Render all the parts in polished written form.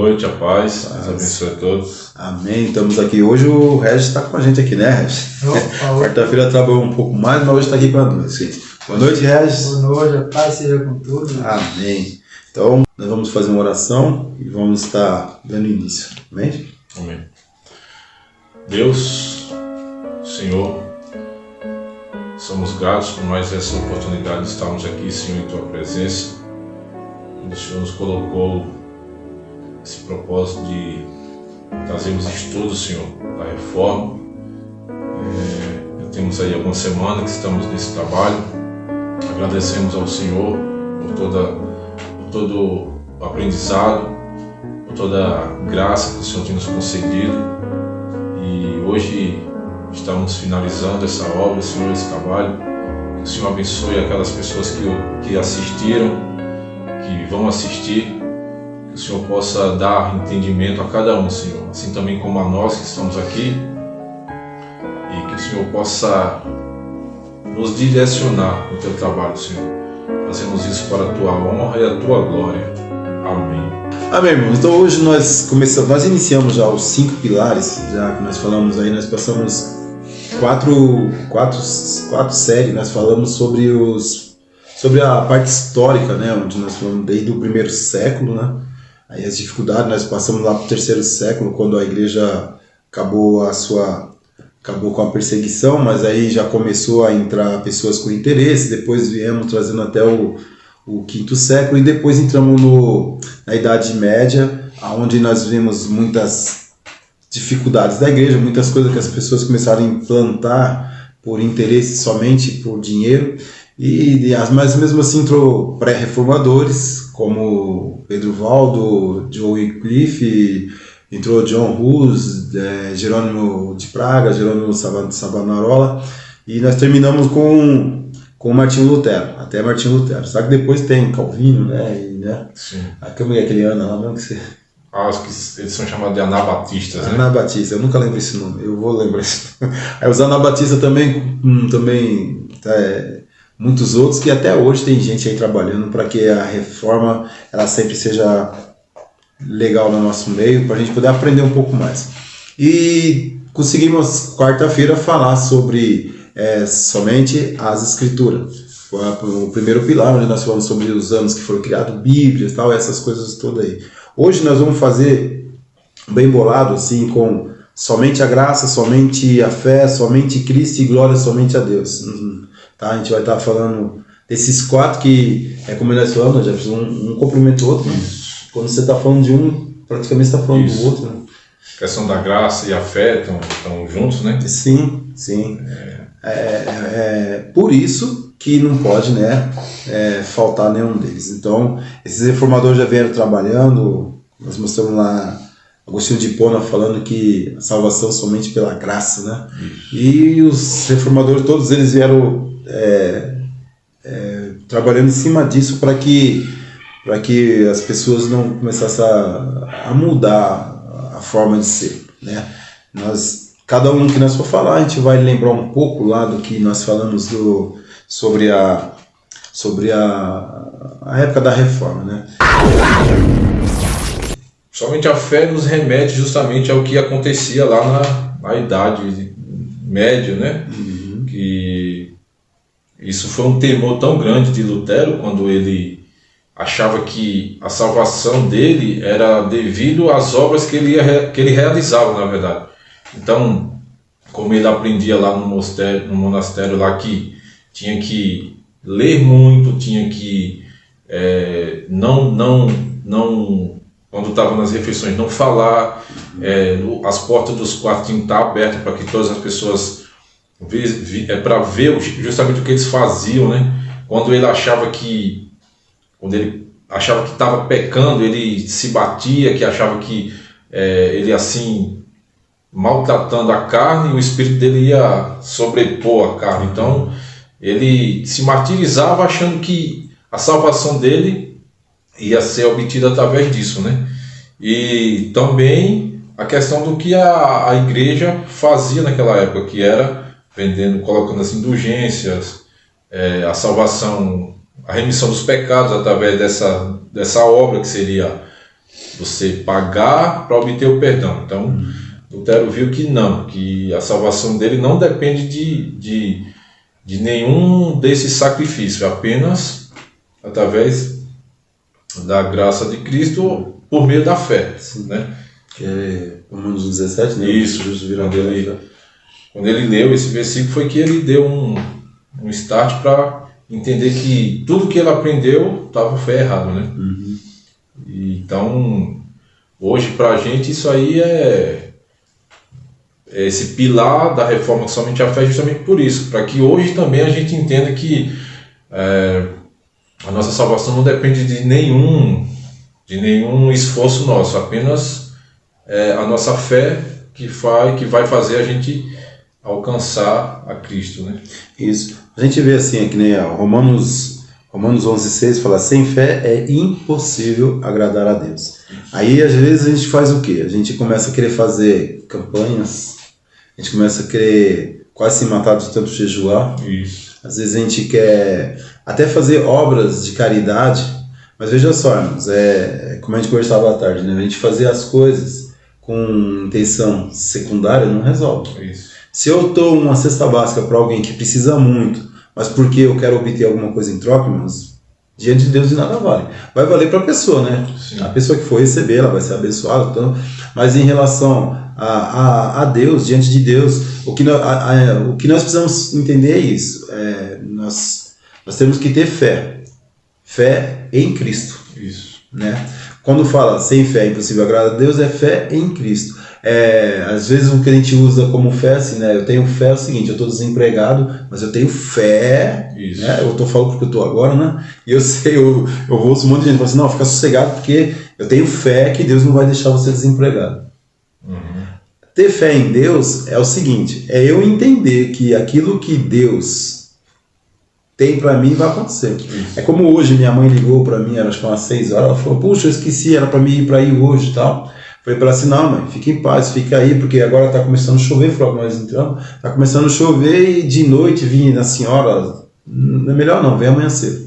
noite, a paz. Deus abençoe a todos. Amém. Estamos aqui. Hoje o Regis está com a gente aqui, né, Regis? Quarta-feira trabalhou um pouco mais, mas hoje está aqui com a gente. Boa noite, Regis. Boa noite, a paz seja com todos. Amém. Então, nós vamos fazer uma oração e vamos estar dando início. Amém? Amém. Deus, Senhor, somos gratos por mais essa oportunidade de estarmos aqui, Senhor, em Tua presença. O Senhor nos colocou esse propósito de trazermos estudos, Senhor, da reforma. Já temos aí algumas semanas que estamos nesse trabalho. Agradecemos ao Senhor por todo o aprendizado, por toda a graça que o Senhor tem nos concedido. E hoje estamos finalizando essa obra, Senhor, esse trabalho. Que o Senhor abençoe aquelas pessoas que assistiram, que vão assistir. Que o Senhor possa dar entendimento a cada um, Senhor, assim também como a nós que estamos aqui. E que o Senhor possa nos direcionar no Teu trabalho, Senhor. Fazemos isso para a Tua honra e a Tua glória. Amém. Amém, irmãos. Então hoje nós iniciamos já os 5 pilares, já que nós falamos aí, nós passamos quatro séries, nós falamos sobre a parte histórica, né, onde nós falamos desde o primeiro século, né, aí as dificuldades, nós passamos lá para o terceiro século, quando a igreja acabou com a perseguição, mas aí já começou a entrar pessoas com interesse, depois viemos trazendo até o quinto século, e depois entramos na Idade Média, onde nós vimos muitas dificuldades da igreja, muitas coisas que as pessoas começaram a implantar por interesse, somente por dinheiro, mas mesmo assim entrou pré-reformadores, como Pedro Valdo, John Wycliffe, entrou John Hus, Jerônimo de Praga, Jerônimo Savonarola, e nós terminamos com Martinho Lutero, até Martinho Lutero. Só que depois tem Calvino, né? Sim. Aquele ano lá mesmo que você... Acho que eles são chamados de anabatistas, né? Anabatista, eu nunca lembro esse nome, eu vou lembrar isso. Aí os anabatistas também muitos outros, que até hoje tem gente aí trabalhando para que a reforma ela sempre seja legal no nosso meio, para a gente poder aprender um pouco mais. E conseguimos quarta-feira falar sobre somente as escrituras. Foi o primeiro pilar, onde nós falamos sobre os anos que foram criados, Bíblias, tal, essas coisas todas aí. Hoje nós vamos fazer bem bolado, assim, com somente a graça, somente a fé, somente Cristo e glória somente a Deus. Tá? A gente vai estar falando desses 4 que, como nós falamos, já um complementa o outro, né? Quando você está falando de um, praticamente você está falando do outro. Né? A questão da graça e a fé estão juntos, né? Sim. Por isso que não pode, faltar nenhum deles. Então, esses reformadores já vieram trabalhando, nós mostramos lá Agostinho de Hipona falando que a salvação somente pela graça, né? E os reformadores, todos eles vieram trabalhando em cima disso para que as pessoas não começassem a mudar a forma de ser, né? Cada um que nós for falar, a gente vai lembrar um pouco lá do que nós falamos sobre a época da reforma, né? Somente a fé nos remete justamente ao que acontecia lá na Idade Média, né? Uhum. Que isso foi um temor tão grande de Lutero, quando ele achava que a salvação dele era devido às obras que ele realizava, na verdade. Então, como ele aprendia lá no monastério lá, que tinha que ler muito, tinha que quando estava nas refeições, não falar, as portas dos quartos tinham que estar abertas para que todas as pessoas para ver justamente o que eles faziam, né? Quando ele achava que estava pecando, ele se batia, que achava que ele assim maltratando a carne, o espírito dele ia sobrepor a carne. Então ele se martirizava achando que a salvação dele ia ser obtida através disso, né? E também a questão do que a igreja fazia naquela época, que era colocando as indulgências, a salvação, a remissão dos pecados através dessa obra que seria você pagar para obter o perdão. Então, Lutero viu que não, que a salvação dele não depende de nenhum desses sacrifícios, apenas através da graça de Cristo por meio da fé. Né? Que é Romanos 17, né? Isso, quando ele leu esse versículo foi que ele deu um start para entender que tudo que ele aprendeu foi errado, né? E, então, hoje para a gente isso aí é esse pilar da reforma somente a fé, justamente por isso, para que hoje também a gente entenda que a nossa salvação não depende de nenhum esforço nosso, apenas a nossa fé que vai fazer a gente alcançar a Cristo, né? Isso. A gente vê assim, que nem Romanos 11,6 fala: sem fé é impossível agradar a Deus. Aí às vezes a gente faz o quê? A gente começa a querer fazer campanhas, a gente começa a querer quase se matar de tanto jejuar. Isso. Às vezes a gente quer até fazer obras de caridade, mas veja só, irmãos, como a gente conversava à tarde, né? A gente fazer as coisas com intenção secundária não resolve. Isso. Se eu dou uma cesta básica para alguém que precisa muito, mas porque eu quero obter alguma coisa em troca, irmãos, diante de Deus de nada vale. Vai valer para a pessoa, né? Sim. A pessoa que for receber, ela vai ser abençoada. Então, mas em relação a Deus, diante de Deus, o que nós precisamos entender é isso. Nós temos que ter fé. Fé em Cristo. Isso. Né? Quando fala sem fé é impossível agradar a Deus, é fé em Cristo. Às vezes o que a gente usa como fé, assim, né? Eu tenho fé é o seguinte: eu estou desempregado, mas eu tenho fé. Né? Eu estou falando porque eu estou agora, né? E eu sei, eu ouço um monte de gente falando assim: não, fica sossegado porque eu tenho fé que Deus não vai deixar você desempregado. Ter fé em Deus é o seguinte: é eu entender que aquilo que Deus tem para mim vai acontecer. Isso. É como hoje minha mãe ligou para mim, acho que umas 6 horas, ela falou: puxa, eu esqueci, era para mim ir para aí hoje e tal. Falei para ela assim: não, mãe, fica em paz, fica aí, porque agora está começando a chover. Falou que nós entramos, está começando a chover e de noite vim na senhora, não é melhor não, vem amanhã cedo.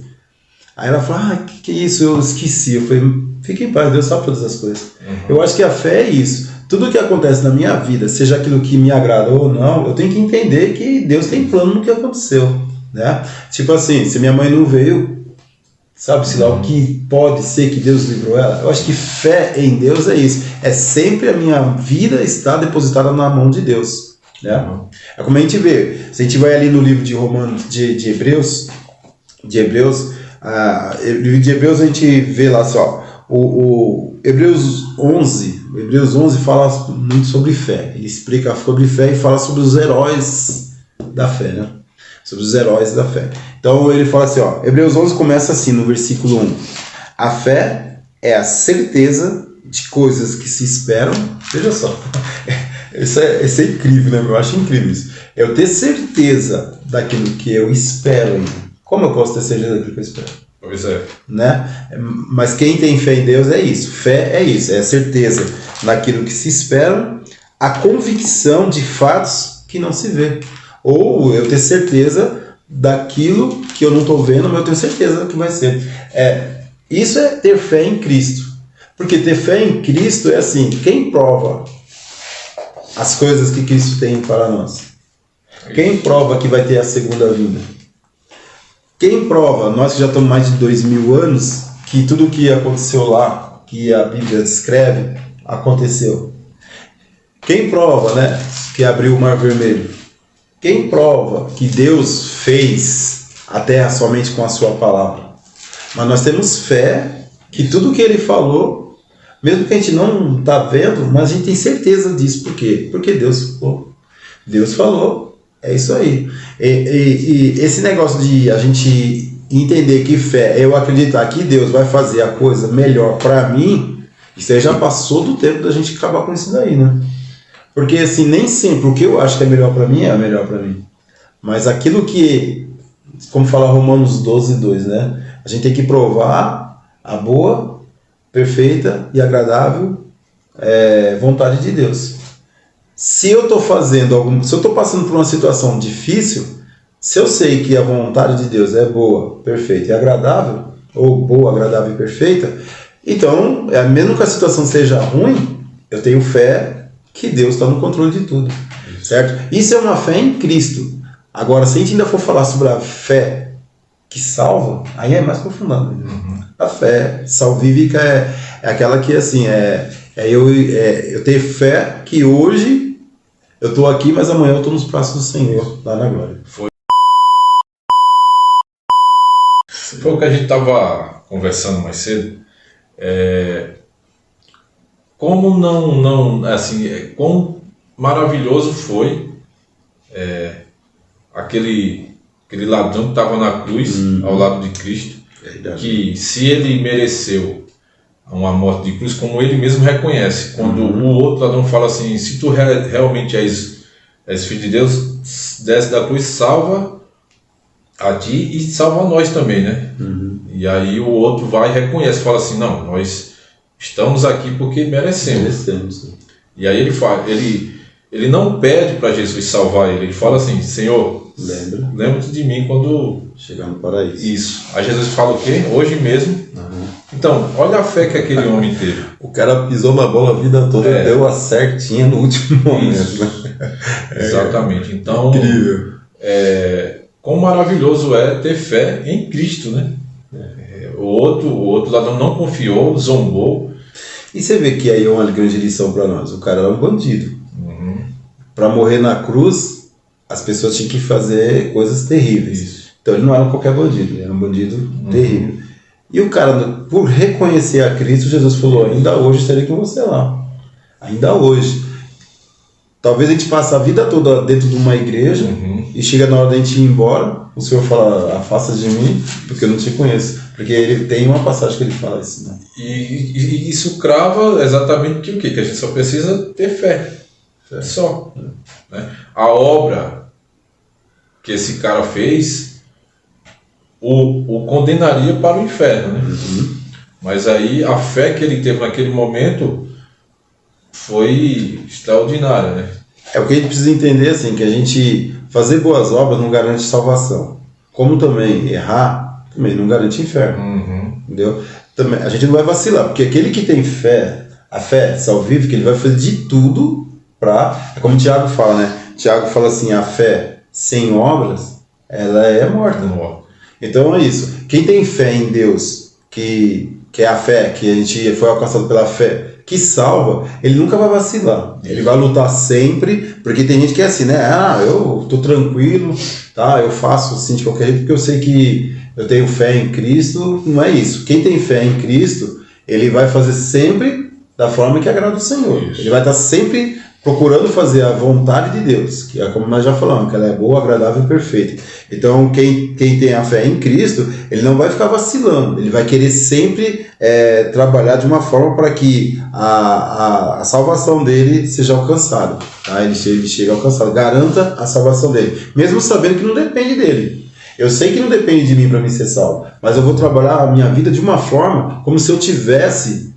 Aí ela falou: que é isso, eu esqueci. Eu falei: fica em paz, Deus sabe todas as coisas. Eu acho que a fé é isso. Tudo que acontece na minha vida, seja aquilo que me agradou ou não, eu tenho que entender que Deus tem plano no que aconteceu. Né? Tipo assim, se minha mãe não veio, sabe-se lá o que pode ser que Deus livrou ela. Eu acho que fé em Deus é isso. É sempre a minha vida estar depositada na mão de Deus. Né? É como a gente vê. Se a gente vai ali no livro de Romanos, de Hebreus, no livro de Hebreus a gente vê lá só, o Hebreus 11 fala muito sobre fé. Ele explica sobre fé e fala sobre os heróis da fé, né? Sobre os heróis da fé. Então ele fala assim, Hebreus 11 começa assim, no versículo 1. A fé é a certeza de coisas que se esperam. Veja só, isso é incrível, né? Eu acho incrível isso. Eu ter certeza daquilo que eu espero ainda. Como eu posso ter certeza daquilo que eu espero? Pois é. Né? Mas quem tem fé em Deus é isso. Fé é isso, é a certeza daquilo que se espera, a convicção de fatos que não se vê. Ou eu ter certeza daquilo que eu não estou vendo, mas eu tenho certeza que vai ser. Isso é ter fé em Cristo. Porque ter fé em Cristo é assim: quem prova as coisas que Cristo tem para nós? Quem prova que vai ter a segunda vinda? Quem prova, nós que já estamos mais de 2000 anos, que tudo o que aconteceu lá, que a Bíblia descreve, aconteceu? Quem prova, né, que abriu o Mar Vermelho? Quem prova que Deus fez a terra somente com a sua palavra? Mas nós temos fé que tudo que ele falou, mesmo que a gente não está vendo, mas a gente tem certeza disso. Por quê? Porque Deus falou. Deus falou, é isso aí. E esse negócio de a gente entender que fé é eu acreditar que Deus vai fazer a coisa melhor para mim, isso aí já passou do tempo da gente acabar com isso daí, né? Porque assim, nem sempre o que eu acho que é melhor para mim é melhor para mim. Mas aquilo que, como fala Romanos 12:2, né? A gente tem que provar a boa, perfeita e agradável vontade de Deus. Se eu estou se eu estou passando por uma situação difícil, se eu sei que a vontade de Deus é boa, perfeita e agradável, ou boa, agradável e perfeita, Então, mesmo que a situação seja ruim, eu tenho fé que Deus está no controle de tudo, certo? Isso é uma fé em Cristo. Agora, se a gente ainda for falar sobre a fé que salva, aí é mais aprofundado. A fé salvífica é aquela que, assim, eu tenho fé que hoje eu estou aqui, mas amanhã eu estou nos braços do Senhor, lá na glória. Foi o que a gente estava conversando mais cedo. Como não, assim, quão maravilhoso foi aquele ladrão que estava na cruz ao lado de Cristo, que se ele mereceu uma morte de cruz, como ele mesmo reconhece, quando o outro ladrão fala assim, se tu realmente és filho de Deus, desce da cruz, salva a ti e salva a nós também, né? E aí o outro vai e reconhece, fala assim, não, nós estamos aqui porque merecemos. E aí ele não pede para Jesus salvar ele fala assim, Senhor, lembra-te de mim quando chegar no paraíso. Isso. Aí Jesus fala o quê? Hoje mesmo. Então, olha a fé que aquele homem teve. O cara pisou na bola a vida toda e deu a certinha no último momento. Exatamente. Então, incrível. Quão maravilhoso é ter fé em Cristo, né? O outro ladrão não confiou, zombou. E você vê que aí é uma grande lição para nós. O cara era um bandido. Para morrer na cruz, as pessoas tinham que fazer coisas terríveis. Isso. Então ele não era qualquer bandido, ele era um bandido terrível. E o cara, por reconhecer a Cristo, Jesus falou, ainda hoje estarei com você lá. Ainda hoje. Talvez a gente passe a vida toda dentro de uma igreja e chega na hora da gente ir embora, o Senhor fala, afasta de mim, porque eu não te conheço. Porque ele tem uma passagem que ele fala isso, né? E isso crava exatamente o quê? Que a gente só precisa ter fé. Só. Né? A obra que esse cara fez o condenaria para o inferno, né? Mas aí a fé que ele teve naquele momento foi extraordinária, né? O que a gente precisa entender, assim, que a gente fazer boas obras não garante salvação. Como também errar, também não garante inferno. Entendeu? Também, a gente não vai vacilar, porque aquele que tem fé, a fé salvífica, ele vai fazer de tudo para... É como o Tiago fala, né? Tiago fala assim, a fé sem obras, ela é morta. Então é isso. Quem tem fé em Deus, que é a fé, que a gente foi alcançado pela fé, que salva, ele nunca vai vacilar. Ele vai lutar sempre, porque tem gente que é assim, né? Eu tô tranquilo, tá? Eu faço assim de qualquer jeito, porque eu sei que eu tenho fé em Cristo. Não é isso. Quem tem fé em Cristo, ele vai fazer sempre da forma que agrada o Senhor. Isso. Ele vai estar sempre procurando fazer a vontade de Deus, que é como nós já falamos, que ela é boa, agradável e perfeita. Então, quem tem a fé em Cristo, ele não vai ficar vacilando, ele vai querer sempre trabalhar de uma forma para que a salvação dele seja alcançada. Tá? Ele chega alcançado, garanta a salvação dele, mesmo sabendo que não depende dele. Eu sei que não depende de mim para me ser salvo, mas eu vou trabalhar a minha vida de uma forma como se eu tivesse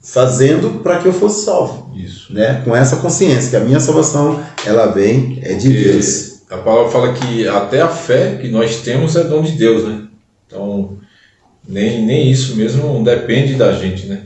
fazendo para que eu fosse salvo. Isso. Né? Com essa consciência, que a minha salvação, ela vem de Deus. A palavra fala que até a fé que nós temos é dom de Deus, né? Então, nem isso mesmo depende da gente, né?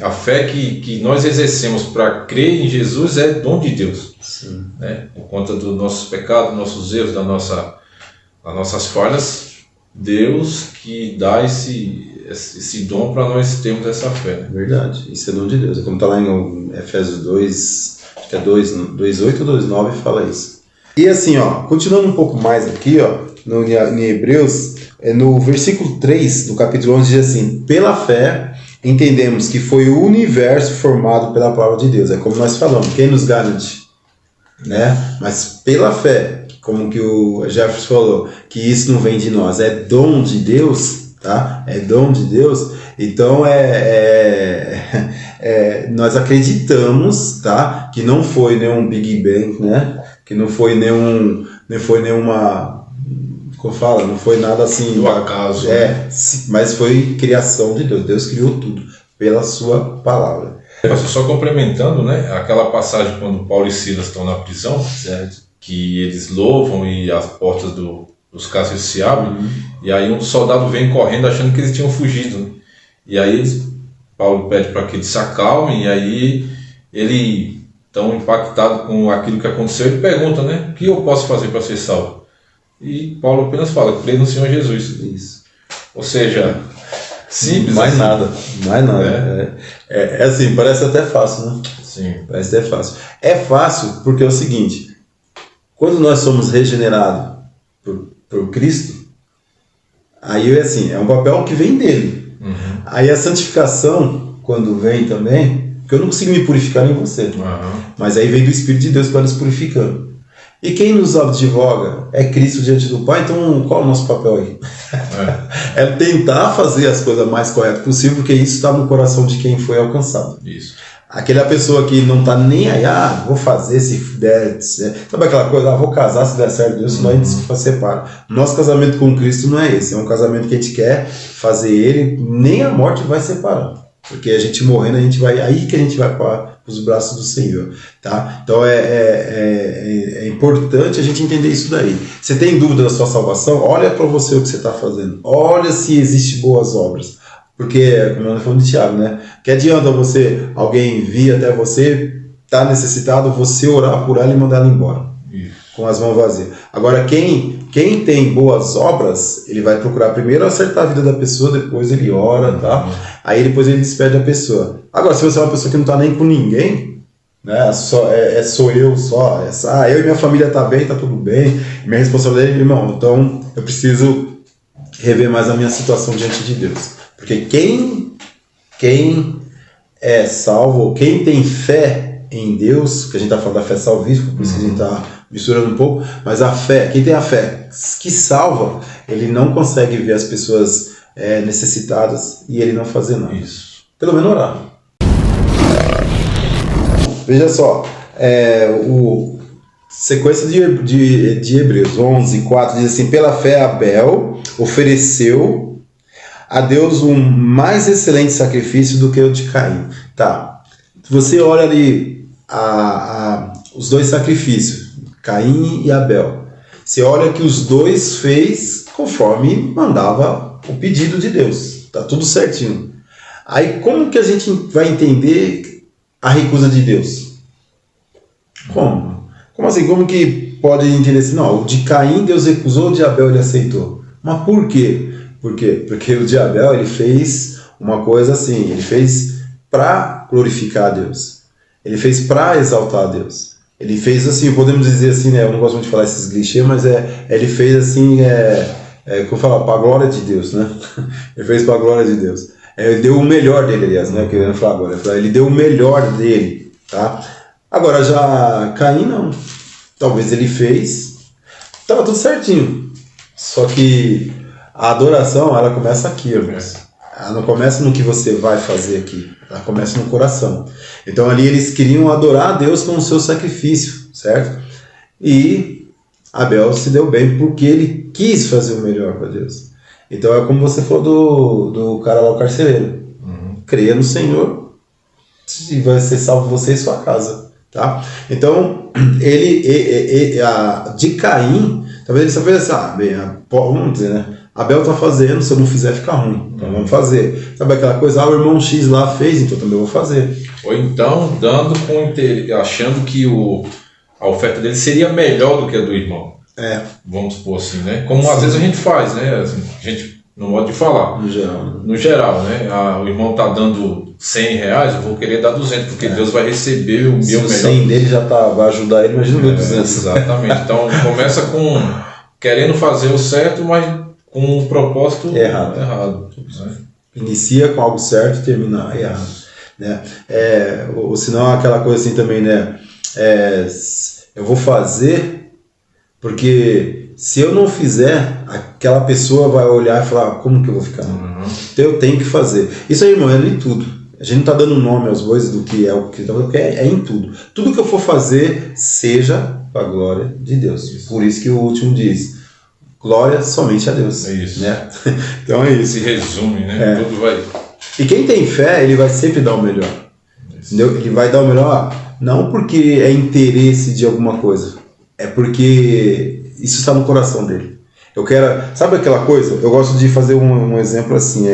A fé que nós exercemos para crer em Jesus é dom de Deus. Sim. Né? Por conta dos nossos pecados, nossos erros, das nossas falhas, Deus que dá esse dom para nós termos essa fé. Né? Verdade, isso é dom de Deus. É como está lá em Efésios 2, acho que é 2:8 ou 2:9, fala isso. E assim, continuando um pouco mais aqui, em Hebreus, no versículo 3 do capítulo 11 diz assim, pela fé entendemos que foi o universo formado pela palavra de Deus. É como nós falamos, quem nos garante? Né? Mas pela fé, como que o Jefferson falou, que isso não vem de nós, é dom de Deus, tá? É dom de Deus. Então nós acreditamos, tá? Que não foi nenhum Big Bang, né? Que não foi nenhuma, como fala, não foi nada assim do acaso. Mas foi criação de Deus. Deus criou tudo pela sua palavra. Só complementando, né? Aquela passagem quando Paulo e Silas estão na prisão, certo? Que eles louvam e as portas dos cárceres se abrem, e aí um soldado vem correndo achando que eles tinham fugido, né? E aí eles Paulo pede para que ele se acalme, e aí ele, tão impactado com aquilo que aconteceu, ele pergunta, né? O que eu posso fazer para ser salvo? E Paulo apenas fala, crê no Senhor Jesus. Isso. Ou seja, simples. Mais assim. nada. É assim, parece até fácil, né? Sim. Parece até fácil. É fácil porque é o seguinte, quando nós somos regenerados por Cristo, aí assim, é um papel que vem dele. Uhum. Aí a santificação, quando vem também, porque eu não consigo me purificar nem você, mas aí vem do Espírito de Deus para nos purificando. E quem nos advoga é Cristo diante do Pai, então qual é o nosso papel aí? É tentar fazer as coisas mais corretas possível, porque isso está no coração de quem foi alcançado. Isso. Aquela pessoa que não está nem aí, vou fazer se der, sabe aquela coisa, vou casar se der certo, Deus, senão a gente se separa. Nosso casamento com Cristo não é esse, é um casamento que a gente quer fazer ele, nem a morte vai separar. Porque a gente morrendo, aí que a gente vai para os braços do Senhor, tá? Então é importante a gente entender isso daí. Você tem dúvida da sua salvação? Olha para você o que você está fazendo. Olha se existe boas obras. Porque, como nós falamos de Tiago, né? Que adianta alguém vir até você, tá necessitado, você orar por ela e mandar ela embora. Isso. Com as mãos vazias. Agora, quem tem boas obras, ele vai procurar primeiro acertar a vida da pessoa, depois ele ora, tá? Aí depois ele despede a pessoa. Agora, se você é uma pessoa que não tá nem com ninguém, né? Sou eu só, eu e minha família tá bem, tá tudo bem, minha responsabilidade, irmão, então eu preciso rever mais a minha situação diante de Deus. Porque quem é salvo, quem tem fé em Deus, que a gente está falando da fé salvífica, por isso que a gente está misturando um pouco, mas a fé, quem tem a fé que salva, ele não consegue ver as pessoas necessitadas e ele não fazer nada. Isso. Pelo menos orar. Veja só, sequência de Hebreus 11:4 diz assim, pela fé Abel ofereceu a Deus um mais excelente sacrifício do que o de Caim. Tá. Você olha ali os dois sacrifícios, Caim e Abel. Você olha que os dois fez conforme mandava o pedido de Deus. Tá tudo certinho. Aí como que a gente vai entender a recusa de Deus? Como? Como assim? Como que pode entender assim? Não, o de Caim Deus recusou, o de Abel ele aceitou. Mas por quê? Por quê? Porque o de Abel ele fez uma coisa assim, ele fez para glorificar a Deus. Ele fez para exaltar a Deus. Ele fez assim, podemos dizer assim, né? Eu não gosto muito de falar esses clichês, mas ele fez assim, como eu falo, para a glória de Deus, né? Ele fez para a glória de Deus. Ele deu o melhor dele, aliás, né? Que eu ia falar agora. Ele deu o melhor dele, tá? Agora já Caim não. Talvez ele fez, estava tudo certinho. Só que a adoração, ela começa aqui, irmãos. Ela não começa no que você vai fazer aqui. Ela começa no coração. Então ali eles queriam adorar a Deus com o seu sacrifício, certo? E Abel se deu bem porque ele quis fazer o melhor para Deus. Então é como você falou do cara lá, o carcereiro. Creia no Senhor e vai ser salvo você e sua casa, tá? Então, de Caim, talvez ele só fez assim, vamos dizer, né? Abel tá fazendo, se eu não fizer fica ruim, então vamos fazer. Sabe aquela coisa, o irmão X lá fez, então também vou fazer. Ou então, achando que a oferta dele seria melhor do que a do irmão. Vamos supor assim, né? Como às vezes a gente faz, né? Assim, a gente, no modo de falar. No geral, né? O irmão tá dando R$100, eu vou querer dar 200, porque Deus vai receber o meu melhor. Se o 100 dele já vai ajudar ele, imagina o meu 200. Exatamente. Então começa querendo fazer o certo, mas com um propósito errado, né? Inicia com algo certo e termina errado, né? Ou senão aquela coisa assim também, né? Eu vou fazer porque se eu não fizer, aquela pessoa vai olhar e falar, como que eu vou ficar? Então eu tenho que fazer. Isso aí, irmão, é em tudo. A gente não está dando nome aos bois do que é o que é em tudo. Tudo que eu for fazer, seja para a glória de Deus. Isso. Por isso que o último diz, glória somente a Deus. É isso. Né? Então é isso. Se resume, né? Tudo vai... E quem tem fé, ele vai sempre dar o melhor. Entendeu? Ele vai dar o melhor, não porque é interesse de alguma coisa, é porque isso está no coração dele. Eu quero... Sabe aquela coisa? Eu gosto de fazer um exemplo assim,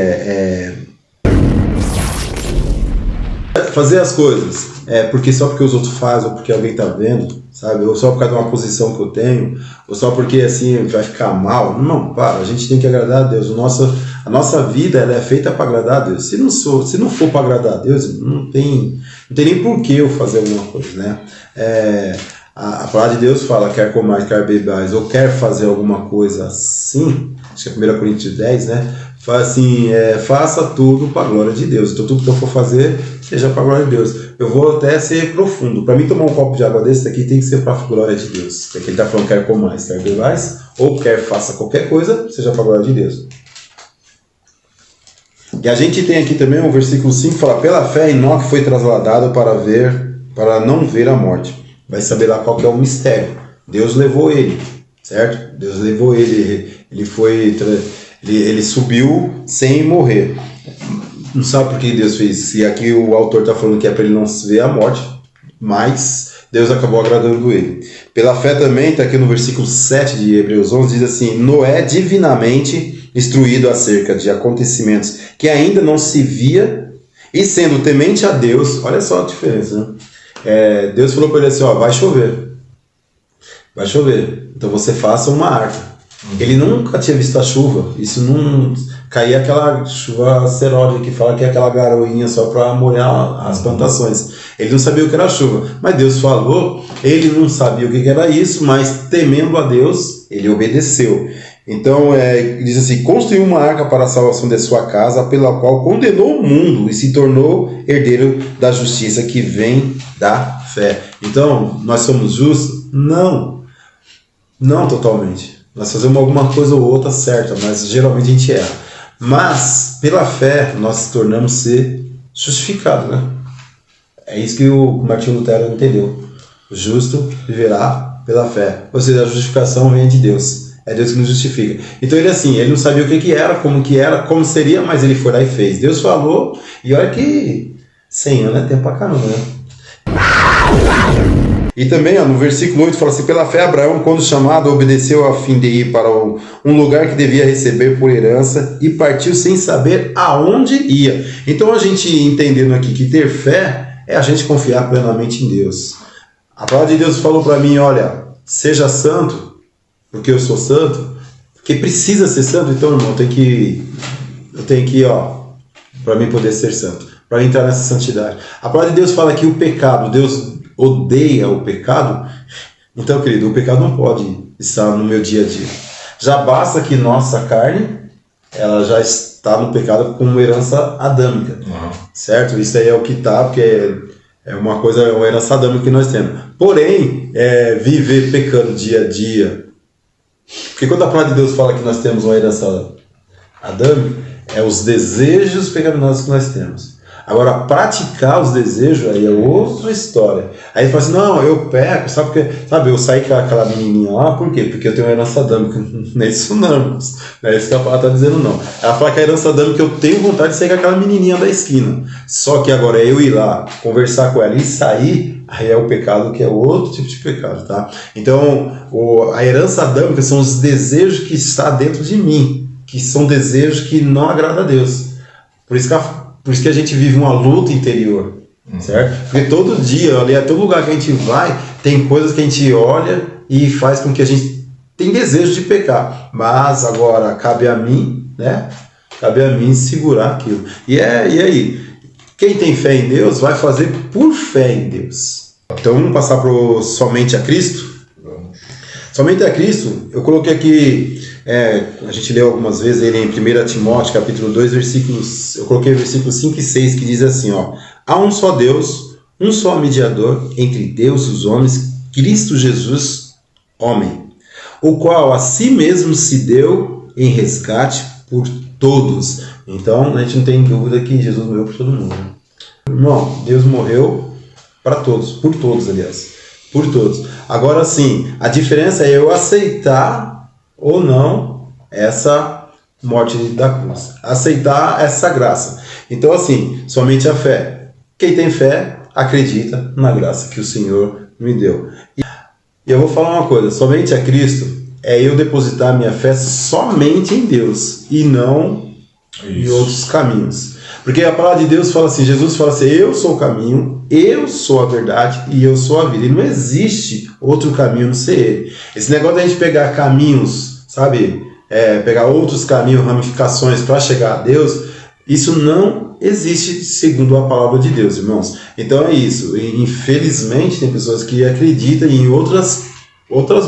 fazer as coisas porque só porque os outros fazem, ou porque alguém está vendo, sabe? Ou só por causa de uma posição que eu tenho, ou só porque assim vai ficar mal. Não, para, a gente tem que agradar a Deus. A nossa vida ela é feita para agradar a Deus. Se não for para agradar a Deus, não tem nem por que eu fazer alguma coisa, né? A palavra de Deus fala, quer comais, quer bebais, ou quer fazer alguma coisa assim, acho que é 1 Coríntios 10, né? Fala assim, faça tudo para a glória de Deus. Então tudo que eu for fazer, seja para a glória de Deus. Eu vou até ser profundo. Para mim tomar um copo de água desse daqui tem que ser para a glória de Deus. Porque ele está falando quer comais, quer bebais, ou quer faça qualquer coisa, seja para a glória de Deus. E a gente tem aqui também um versículo 5 que fala, pela fé Enoque foi trasladado para não ver a morte. Vai saber lá qual que é o mistério. Deus levou ele, certo? Deus levou ele, ele subiu sem morrer. Não sabe por que Deus fez. Se aqui o autor está falando que é para ele não ver a morte, mas Deus acabou agradando ele. Pela fé também, está aqui no versículo 7 de Hebreus 11, diz assim, Noé divinamente instruído acerca de acontecimentos que ainda não se via, e sendo temente a Deus, olha só a diferença, né? Deus falou para ele assim, vai chover, então você faça uma arca. Ele nunca tinha visto a chuva, isso não caía aquela chuva seródia que fala que é aquela garoinha só para molhar as plantações. Ele não sabia o que era chuva, mas Deus falou, ele não sabia o que era isso, mas temendo a Deus, ele obedeceu. Então, diz assim, construiu uma arca para a salvação de sua casa, pela qual condenou o mundo e se tornou herdeiro da justiça que vem da fé. Então, nós somos justos? Não totalmente. Nós fazemos alguma coisa ou outra certa, mas geralmente a gente erra. Mas, pela fé, nós se tornamos ser justificados, né? É isso que o Martinho Lutero entendeu. O justo viverá pela fé. Ou seja, a justificação vem de Deus. É Deus que nos justifica. Então ele não sabia o que era, como seria, mas ele foi lá e fez. Deus falou, e olha que 100 anos é tempo pra caramba, né? E também, no versículo 8, fala assim, pela fé Abraão, quando chamado, obedeceu a fim de ir para um lugar que devia receber por herança e partiu sem saber aonde ia. Então a gente entendendo aqui que ter fé é a gente confiar plenamente em Deus. A palavra de Deus falou para mim, olha, seja santo, porque eu sou santo, porque precisa ser santo, então irmão, eu tenho que para mim poder ser santo, para entrar nessa santidade. A palavra de Deus fala que o pecado, Deus odeia o pecado, então querido, o pecado não pode estar no meu dia a dia. Já basta que nossa carne, ela já está no pecado como herança adâmica, certo? Isso aí é o que está, porque é uma herança adâmica que nós temos. Porém, viver pecando dia a dia, porque quando a palavra de Deus fala que nós temos uma herança adâmica, é os desejos pecaminosos que nós temos. Agora, praticar os desejos aí é outra história. Aí ele fala assim, não, eu peco, eu saí com aquela menininha lá, por quê? Porque eu tenho uma herança adâmica. Não é isso não é isso que a palavra está dizendo não. Ela fala que a herança adâmica, eu tenho vontade de sair com aquela menininha da esquina. Só que agora eu ir lá, conversar com ela e sair, aí é o pecado que é outro tipo de pecado, tá? Então, a herança adâmica são os desejos que está dentro de mim, que são desejos que não agradam a Deus. Por isso que a gente vive uma luta interior, certo? Porque todo dia, ali, a todo lugar que a gente vai, tem coisas que a gente olha e faz com que a gente tenha desejo de pecar. Mas agora, cabe a mim, né? Cabe a mim segurar aquilo. E aí? Quem tem fé em Deus vai fazer por fé em Deus. Então vamos passar para somente a Cristo? Vamos. Somente a Cristo, eu coloquei aqui... a gente leu algumas vezes ele em 1 Timóteo, capítulo 2, versículos... Eu coloquei versículos 5 e 6, que diz assim, há um só Deus, um só mediador entre Deus e os homens, Cristo Jesus, homem, o qual a si mesmo se deu em resgate por todos. Então, a gente não tem dúvida que Jesus morreu por todo mundo. Irmão, Deus morreu para todos, por todos, aliás. Por todos. Agora sim, a diferença é eu aceitar ou não essa morte da cruz. Aceitar essa graça. Então assim, somente a fé. Quem tem fé, acredita na graça que o Senhor me deu. E eu vou falar uma coisa, somente a Cristo é eu depositar minha fé somente em Deus e não e outros caminhos. Porque a palavra de Deus fala assim, Jesus fala assim, eu sou o caminho, eu sou a verdade e eu sou a vida. E não existe outro caminho a não ser ele. Esse negócio da gente pegar caminhos, sabe, pegar outros caminhos, ramificações para chegar a Deus, isso não existe segundo a palavra de Deus, irmãos. Então é isso. E, infelizmente tem pessoas que acreditam em outras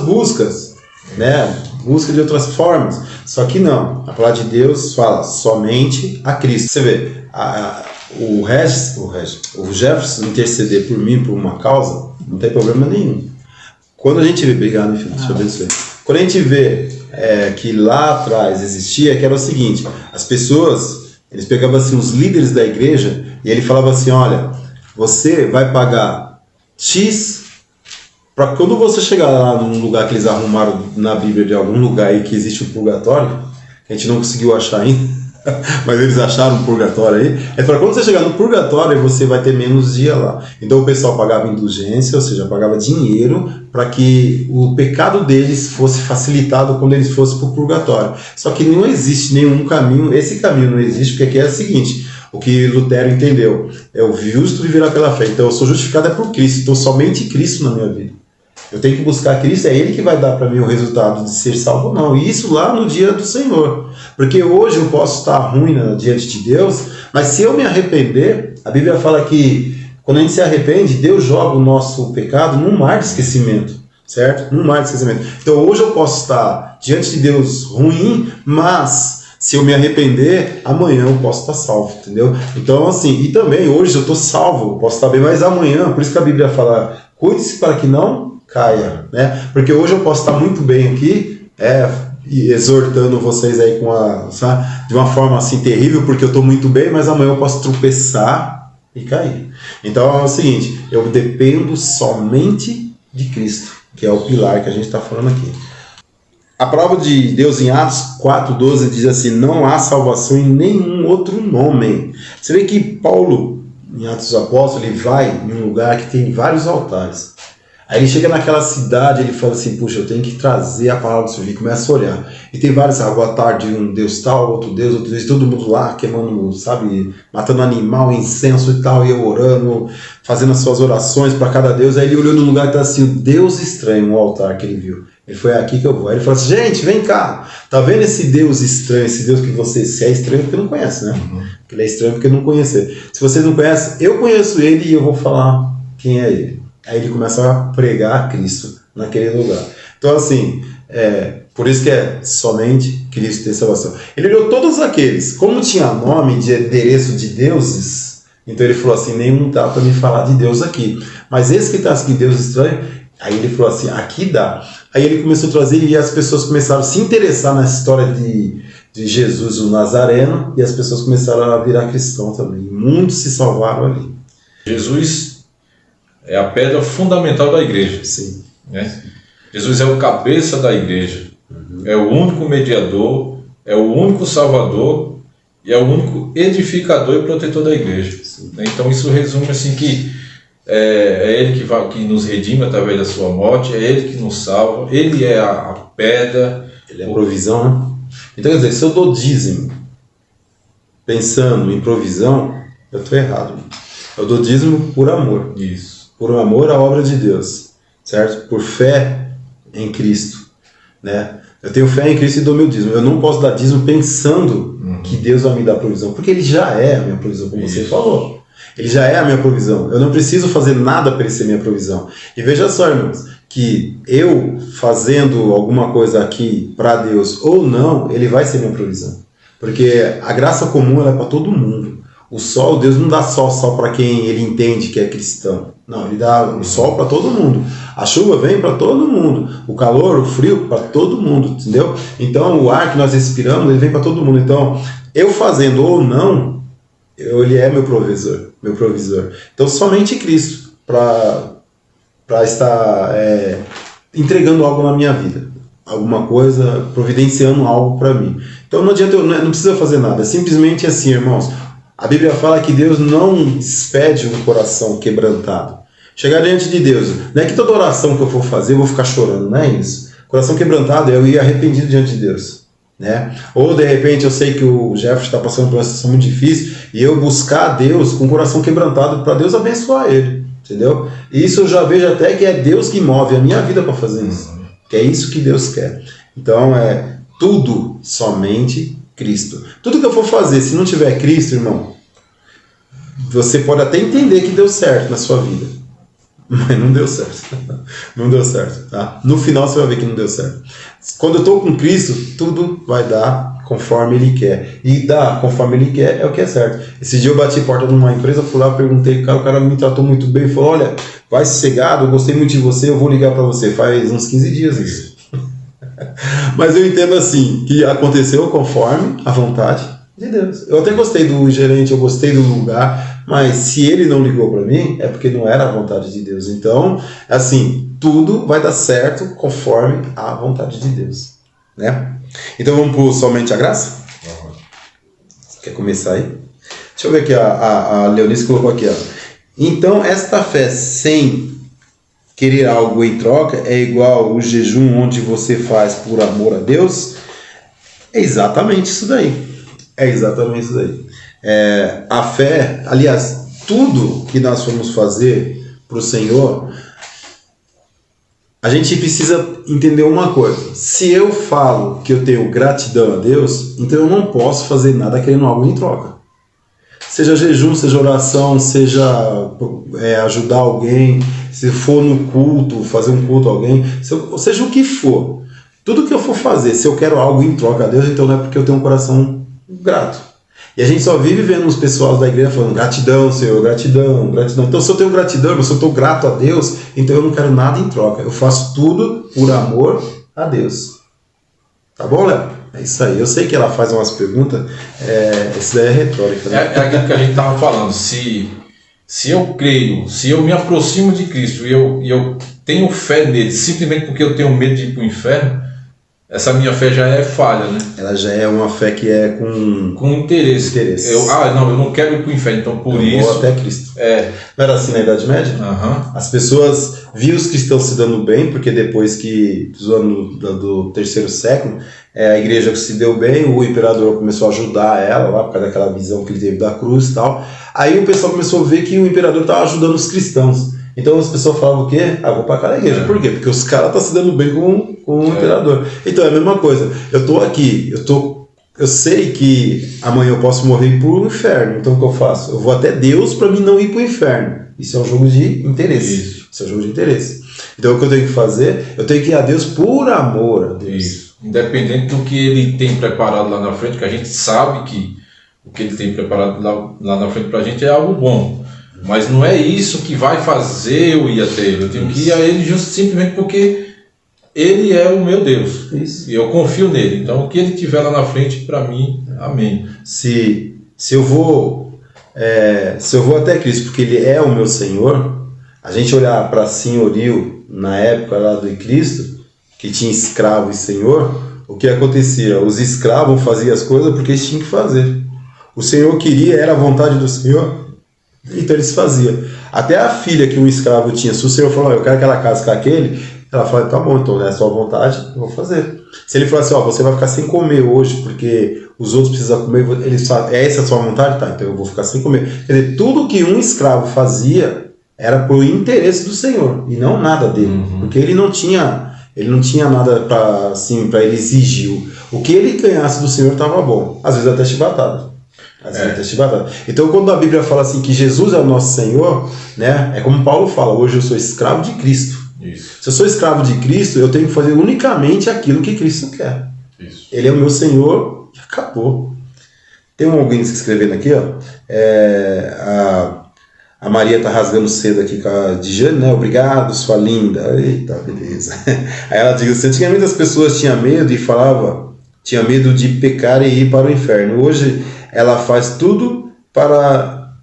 buscas, né? Busca de outras formas. Só que não. A palavra de Deus fala somente a Cristo. Você vê, o Jefferson interceder por mim por uma causa, não tem problema nenhum. Quando a gente vê, obrigado, filho, deixa eu abençoar. Quando a gente vê que lá atrás existia, que era o seguinte, as pessoas, eles pegavam assim os líderes da igreja e ele falava assim, olha, você vai pagar X para quando você chegar lá num lugar que eles arrumaram na Bíblia de algum lugar aí que existe o purgatório, que a gente não conseguiu achar ainda, mas eles acharam um purgatório aí. Ele falou, quando você chegar no purgatório, você vai ter menos dia lá. Então o pessoal pagava indulgência, ou seja, pagava dinheiro para que o pecado deles fosse facilitado quando eles fossem para o purgatório. Só que não existe nenhum caminho, esse caminho não existe, porque aqui é o seguinte, o que Lutero entendeu, é o justo viverá pela fé. Então eu sou justificado por Cristo, então somente Cristo na minha vida. Eu tenho que buscar Cristo, é Ele que vai dar para mim o resultado de ser salvo ou não. E isso lá no dia do Senhor. Porque hoje eu posso estar ruim diante de Deus, mas se eu me arrepender, a Bíblia fala que quando a gente se arrepende, Deus joga o nosso pecado num mar de esquecimento. Certo? Num mar de esquecimento. Então hoje eu posso estar diante de Deus ruim, mas se eu me arrepender, amanhã eu posso estar salvo, entendeu? Então assim, e também hoje eu estou salvo, eu posso estar bem, mas amanhã, por isso que a Bíblia fala, cuide-se para que não caia, né? Porque hoje eu posso estar muito bem aqui, exortando vocês aí de uma forma assim terrível, porque eu estou muito bem, mas amanhã eu posso tropeçar e cair. Então é o seguinte, eu dependo somente de Cristo, que é o pilar que a gente está falando aqui. A palavra de Deus em Atos 4:12 diz assim, não há salvação em nenhum outro nome. Você vê que Paulo, em Atos dos Apóstolos, ele vai em um lugar que tem vários altares. Aí ele chega naquela cidade, ele fala assim, puxa, eu tenho que trazer a palavra do Senhor, ele começa a olhar. E tem vários, boa tarde, um Deus tal, outro Deus, e todo mundo lá queimando, sabe, matando animal, incenso e tal, e eu orando, fazendo as suas orações para cada Deus. Aí ele olhou no lugar e está assim, o Deus estranho, um altar que ele viu. Ele foi aqui que eu vou. Aí ele falou assim, gente, vem cá, tá vendo esse Deus estranho, esse Deus que você, se é estranho porque não conhece, né? Porque ele é estranho porque não conhece. Se vocês não conhecem, eu conheço ele e eu vou falar quem é ele. Aí ele começa a pregar Cristo naquele lugar. Então assim, por isso que é somente Cristo tem salvação. Ele olhou todos aqueles, como tinha nome de endereço de deuses, então ele falou assim, nenhum dá para me falar de Deus aqui. Mas esse que está aqui, Deus estranho, aí ele falou assim, aqui dá. Aí ele começou a trazer e as pessoas começaram a se interessar nessa história de Jesus, o Nazareno, e as pessoas começaram a virar cristão também. Muitos se salvaram ali. Jesus é a pedra fundamental da igreja. Sim. Né? Jesus é o cabeça da igreja. É o único mediador, é o único salvador e é o único edificador e protetor da igreja. Né? Então isso resume assim que é Ele que nos redime através da sua morte, é Ele que nos salva, Ele é a pedra. Ele é a provisão, né? Então quer dizer, se eu dou dízimo pensando em provisão, eu estou errado. Eu dou dízimo por amor. Isso. Por amor à obra de Deus, certo? Por fé em Cristo, né? Eu tenho fé em Cristo e dou meu dízimo. Eu não posso dar dízimo pensando que Deus vai me dar provisão, porque Ele já é a minha provisão, como você falou. Ele já é a minha provisão. Eu não preciso fazer nada para Ele ser minha provisão. E veja só, irmãos, que eu fazendo alguma coisa aqui para Deus ou não, Ele vai ser minha provisão. Porque a graça comum ela é para todo mundo. O sol, Deus não dá sol só para quem Ele entende que é cristão. Não, Ele dá o sol para todo mundo. A chuva vem para todo mundo. O calor, o frio, para todo mundo, entendeu? Então, o ar que nós respiramos, ele vem para todo mundo. Então, eu fazendo ou não, Ele é meu provisor. Então, somente Cristo para estar entregando algo na minha vida. Alguma coisa, providenciando algo para mim. Então, não adianta, não precisa fazer nada. É simplesmente assim, irmãos. A Bíblia fala que Deus não despede um coração quebrantado. Chegar diante de Deus, não é que toda oração que eu for fazer eu vou ficar chorando, não é isso. Coração quebrantado é eu ir arrependido diante de Deus. né? Ou de repente eu sei que o Jefferson está passando por uma situação muito difícil e eu buscar a Deus com o coração quebrantado para Deus abençoar ele, entendeu? E isso eu já vejo até que é Deus que move a minha vida para fazer isso, que é isso que Deus quer. Então é tudo somente Cristo. Tudo que eu for fazer, se não tiver Cristo, irmão, você pode até entender que deu certo na sua vida, mas não deu certo. Não deu certo, tá? No final você vai ver que não deu certo. Quando eu estou com Cristo, tudo vai dar conforme Ele quer. E dar conforme Ele quer é o que é certo. Esse dia eu bati a porta de uma empresa, fui lá, perguntei, o cara me tratou muito bem, falou, olha, vai sossegado, eu gostei muito de você, eu vou ligar para você. Faz uns 15 dias isso. Mas eu entendo assim, que aconteceu conforme a vontade de Deus. Eu até gostei do gerente, eu gostei do lugar, mas se ele não ligou para mim, é porque não era a vontade de Deus. Então, assim, tudo vai dar certo conforme a vontade de Deus, né? Então vamos por somente a graça? Quer começar aí? Deixa eu ver aqui, a Leonice colocou aqui, ó. Então, esta fé sem querer algo em troca é igual o jejum onde você faz por amor a Deus? É exatamente isso daí. É exatamente isso daí. A fé, aliás, tudo que nós formos fazer para o Senhor, a gente precisa entender uma coisa. Se eu falo que eu tenho gratidão a Deus, então eu não posso fazer nada querendo algo em troca. Seja jejum, seja oração, seja ajudar alguém, se for no culto, fazer um culto a alguém, seja o que for. Tudo que eu for fazer, se eu quero algo em troca a Deus, então não é porque eu tenho um coração grato. E a gente só vive vendo os pessoal da igreja falando gratidão, Senhor, gratidão, gratidão. Então se eu tenho gratidão, se eu estou grato a Deus, então eu não quero nada em troca. Eu faço tudo por amor a Deus. Tá bom, Léo? É isso aí. Eu sei que ela faz umas perguntas, isso daí é retórica, né? É aquilo que a gente estava falando. Se eu creio, se eu me aproximo de Cristo e eu tenho fé nele, simplesmente porque eu tenho medo de ir para o inferno, essa minha fé já é falha, né? Ela já é uma fé que é com interesse. Eu não quero ir para o inferno, então por isso... Vou até Cristo. Não era assim na Idade Média? Uhum. As pessoas viam os cristãos se dando bem, porque depois que, dos anos do 3º século, a igreja se deu bem, o imperador começou a ajudar ela, lá, por causa daquela visão que ele teve da cruz e tal. Aí o pessoal começou a ver que o imperador estava ajudando os cristãos. Então as pessoas falavam o quê? Vou para aquela igreja. Por quê? Porque os caras estão se dando bem com o imperador. Então é a mesma coisa. Eu estou aqui, eu sei que amanhã eu posso morrer para o inferno. Então o que eu faço? Eu vou até Deus para mim não ir para o inferno. Isso é um jogo de interesse. Isso é um jogo de interesse. Então o que eu tenho que fazer? Eu tenho que ir a Deus por amor a Deus. Isso. Independente do que Ele tem preparado lá na frente, que a gente sabe que o que Ele tem preparado lá na frente para a gente é algo bom. Mas não é isso que vai fazer eu ir até Ele. Eu tenho que ir a Ele simplesmente porque Ele é o meu Deus. Isso. E eu confio nele. Então o que Ele tiver lá na frente, para mim, amém. Se eu vou até Cristo porque Ele é o meu Senhor, a gente olhar para senhorio na época lá do Cristo, que tinha escravo e senhor, o que acontecia? Os escravos faziam as coisas porque eles tinham que fazer. O Senhor queria, era a vontade do Senhor, então eles faziam. Até a filha que um escravo tinha, se o Senhor falou, eu quero que ela case com aquele, ela fala, tá bom, então é a sua vontade, eu vou fazer. Se ele falar assim, você vai ficar sem comer hoje, porque os outros precisam comer, eles falam, essa a sua vontade? Tá, então eu vou ficar sem comer. Quer dizer, tudo que um escravo fazia era por interesse do Senhor, e não nada dele, porque ele não tinha nada para ele exigir. O que ele ganhasse do Senhor estava bom, às vezes até chibatada. Então quando a Bíblia fala assim que Jesus é o nosso Senhor, né, é como Paulo fala, hoje eu sou escravo de Cristo. Isso. Se eu sou escravo de Cristo, eu tenho que fazer unicamente aquilo que Cristo quer. Isso. Ele é o meu Senhor e acabou. Tem alguém se escrevendo aqui, ó. A Maria tá rasgando cedo aqui com a Dijane, né? Obrigado, sua linda. Eita, beleza. Aí ela diz assim, antigamente as pessoas tinham medo e tinha medo de pecar e ir para o inferno. Hoje ela faz tudo para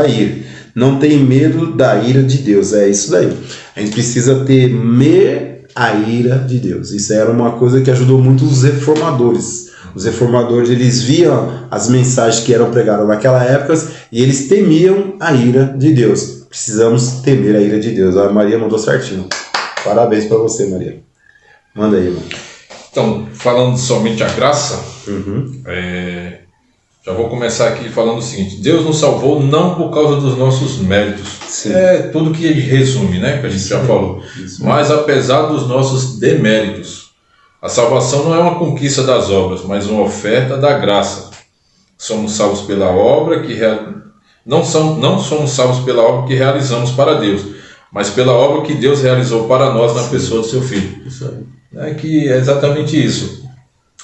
ir. Não tem medo da ira de Deus. É isso daí. A gente precisa temer a ira de Deus. Isso era uma coisa que ajudou muito os reformadores. Os reformadores, eles viam as mensagens que eram pregadas naquela época e eles temiam a ira de Deus. Precisamos temer a ira de Deus. A Maria mandou certinho. Parabéns para você, Maria. Manda aí, mano. Então, falando somente a graça, já vou começar aqui falando o seguinte: Deus nos salvou não por causa dos nossos méritos. Sim. É tudo que ele resume, né? Que a gente já falou. Mas apesar dos nossos deméritos. A salvação não é uma conquista das obras, mas uma oferta da graça. Somos salvos pela obra que não somos salvos pela obra que realizamos para Deus, mas pela obra que Deus realizou para nós na pessoa do seu Filho. Isso aí. É que é exatamente isso.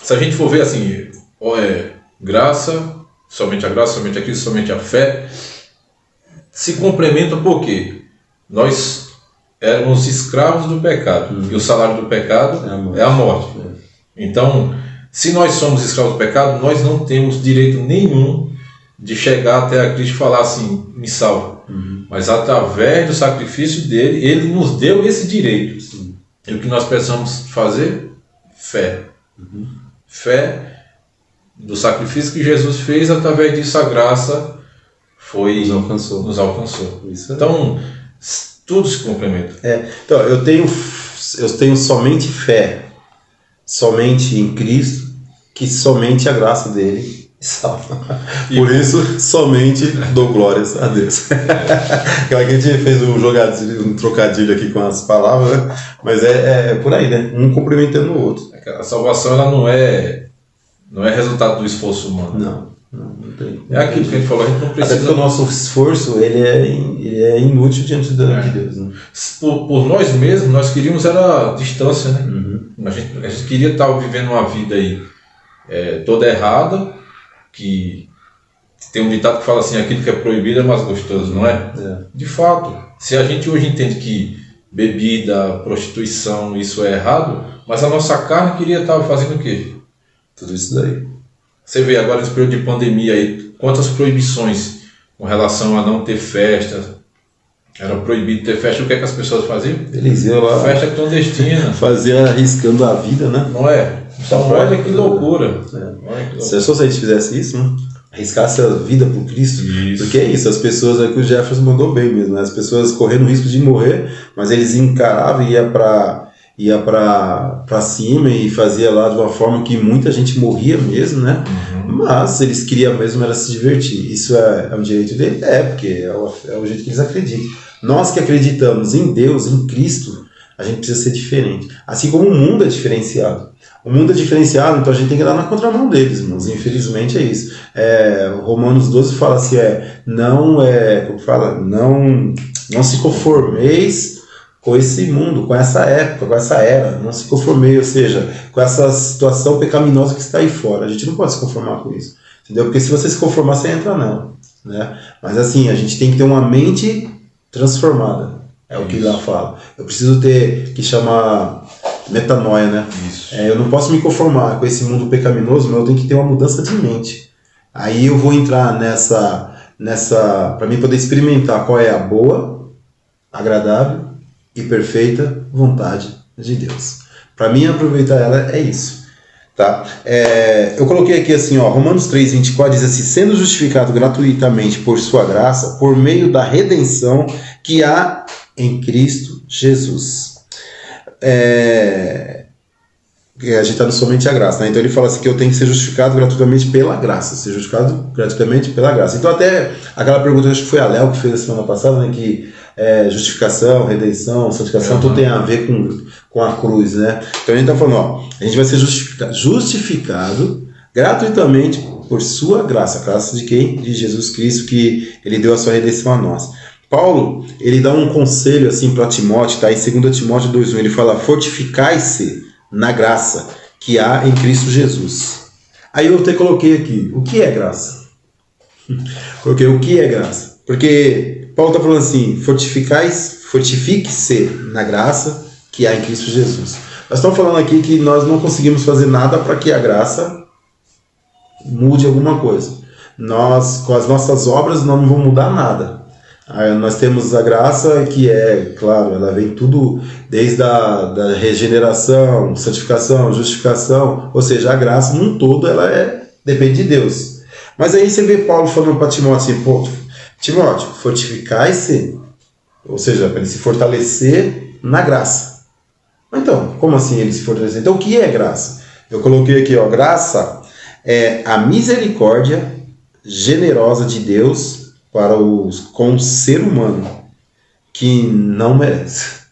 Se a gente for ver assim, graça, somente a graça, somente a Cristo, somente a fé, se complementam por quê? Nós éramos escravos do pecado, e o salário do pecado é a morte. Então, se nós somos escravos do pecado, nós não temos direito nenhum de chegar até a Cristo e falar assim, me salva. Mas através do sacrifício dele, ele nos deu esse direito. E o que nós precisamos fazer? Fé. Fé do sacrifício que Jesus fez, através disso a graça nos alcançou. Isso aí. Então, tudo se complementa. Então, eu tenho somente fé, somente em Cristo, que somente a graça dele salva. Por isso, somente dou glórias a Deus. Aquela que a gente fez um trocadilho aqui com as palavras, né? Mas é por aí, né? Um complementando o outro. A salvação ela não é resultado do esforço humano. Não tem. É aquilo que a gente falou, a gente não precisa... Até porque o nosso esforço ele é inútil diante de Deus. Né? Por nós mesmos, nós queríamos era a distância, né? A gente queria estar vivendo uma vida aí toda errada, que tem um ditado que fala assim, aquilo que é proibido é mais gostoso, não é? De fato, se a gente hoje entende que bebida, prostituição, isso é errado, mas a nossa carne queria estar fazendo o quê? Tudo isso daí. Você vê agora nesse período de pandemia aí, quantas proibições com relação a não ter festa. Era proibido ter festa, o que é que as pessoas faziam? Eles iam lá. Festa clandestina. Fazia arriscando a vida, né? Não é? Então, olha que loucura. Se a gente fizesse isso, né? Arriscasse a vida por Cristo. Isso. Porque é isso, as pessoas aqui, o Jefferson mandou bem mesmo, né? As pessoas correndo o risco de morrer, mas eles encaravam e ia pra cima e fazia lá de uma forma que muita gente morria mesmo, né? Mas eles queriam mesmo era se divertir. Isso é o direito dele? Porque é o jeito que eles acreditam. Nós que acreditamos em Deus, em Cristo, a gente precisa ser diferente. Assim como o mundo é diferenciado. O mundo é diferenciado, então a gente tem que dar na contramão deles, irmãos. Infelizmente é isso. Romanos 12 fala assim, não se conformeis com esse mundo, com essa época, com essa era. Não se conformei, ou seja, com essa situação pecaminosa que está aí fora. A gente não pode se conformar com isso. Entendeu? Porque se você se conformar, você entra nela. Né? Mas assim, a gente tem que ter uma mente transformada. É o que lá fala. Eu preciso ter, que chama metanoia, né? Isso. Eu não posso me conformar com esse mundo pecaminoso, mas eu tenho que ter uma mudança de mente. Aí eu vou entrar nessa para mim poder experimentar qual é a boa, agradável e perfeita vontade de Deus. Para mim aproveitar ela é isso. Tá? Eu coloquei aqui assim, Romanos 3:24 diz assim, sendo justificado gratuitamente por sua graça, por meio da redenção que há em Cristo Jesus. A gente está no somente a graça, né? Então ele fala assim que eu tenho que ser justificado gratuitamente pela graça, ser justificado gratuitamente pela graça. Então até aquela pergunta, acho que foi a Léo que fez a semana passada, né? Que justificação, redenção, santificação, tudo tem a ver com a cruz, né? Então a gente está falando, a gente vai ser justificado gratuitamente por sua graça. A graça de quem? De Jesus Cristo, que ele deu a sua redenção a nós. Paulo, ele dá um conselho assim para Timóteo, tá? Em 2 Timóteo 2:1, ele fala, fortificai-se na graça que há em Cristo Jesus. Aí eu até coloquei aqui, o que é graça? Coloquei o que é graça. Porque Paulo está falando assim, fortifique-se na graça que há em Cristo Jesus. Nós estamos falando aqui que nós não conseguimos fazer nada para que a graça mude alguma coisa. Nós, com as nossas obras, não vamos mudar nada. Nós temos a graça que claro, ela vem tudo desde da regeneração, santificação, justificação, ou seja, a graça num todo ela depende de Deus. Mas aí você vê Paulo falando para Timóteo assim, Timóteo, fortificai-se, ou seja, para ele se fortalecer na graça. Então, como assim ele se fortaleceu? Então, o que é graça? Eu coloquei aqui, ó, graça é a misericórdia generosa de Deus com o ser humano que não merece.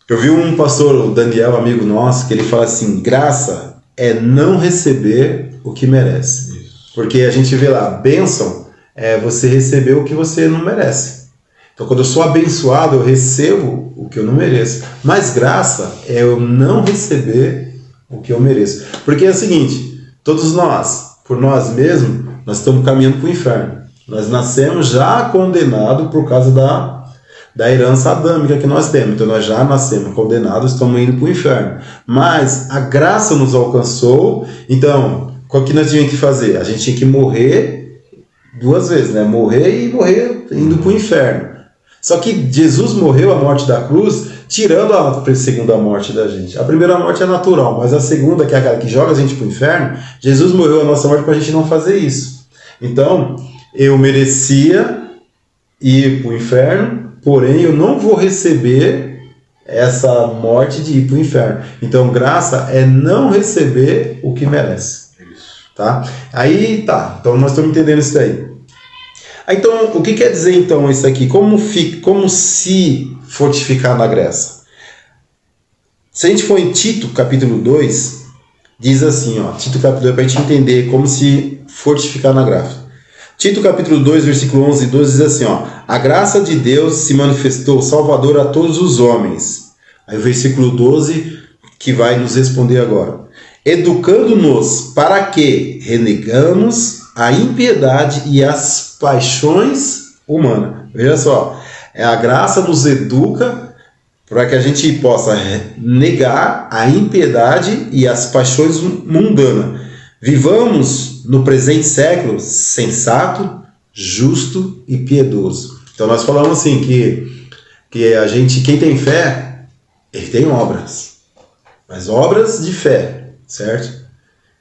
Eu vi um pastor, o Daniel, amigo nosso, que ele fala assim, graça é não receber o que merece. Isso. Porque a gente vê lá, bênção é você receber o que você não merece. Então, quando eu sou abençoado, eu recebo o que eu não mereço. Mas graça é eu não receber o que eu mereço. Porque é o seguinte, todos nós, por nós mesmos, nós estamos caminhando para o inferno. Nós nascemos já condenados por causa da herança adâmica que nós temos. Então nós já nascemos condenados, estamos indo para o inferno. Mas a graça nos alcançou. Então, o que nós tínhamos que fazer? A gente tinha que morrer 2 vezes, né? Morrer e morrer indo para o inferno. Só que Jesus morreu a morte da cruz, tirando a segunda morte da gente. A primeira morte é natural, mas a segunda, que é aquela que joga a gente para o inferno, Jesus morreu a nossa morte para a gente não fazer isso. Então, eu merecia ir para o inferno, porém eu não vou receber essa morte de ir para o inferno. Então, graça é não receber o que merece. Tá? Aí, tá. Então, nós estamos entendendo isso daí. Então, o que quer dizer então isso aqui? Como se fortificar na graça? Se a gente for em Tito, capítulo 2, diz assim, ó, Tito capítulo 2, para a gente entender como se fortificar na graça. Tito capítulo 2, versículo 11 e 12 diz assim, ó, a graça de Deus se manifestou salvador a todos os homens. Aí o versículo 12 que vai nos responder agora. Educando-nos para que renegamos a impiedade e as paixões humanas. Veja só, a graça nos educa para que a gente possa negar a impiedade e as paixões mundanas. Vivamos no presente século sensato, justo e piedoso. Então nós falamos assim que a gente, quem tem fé, ele tem obras, mas obras de fé, certo?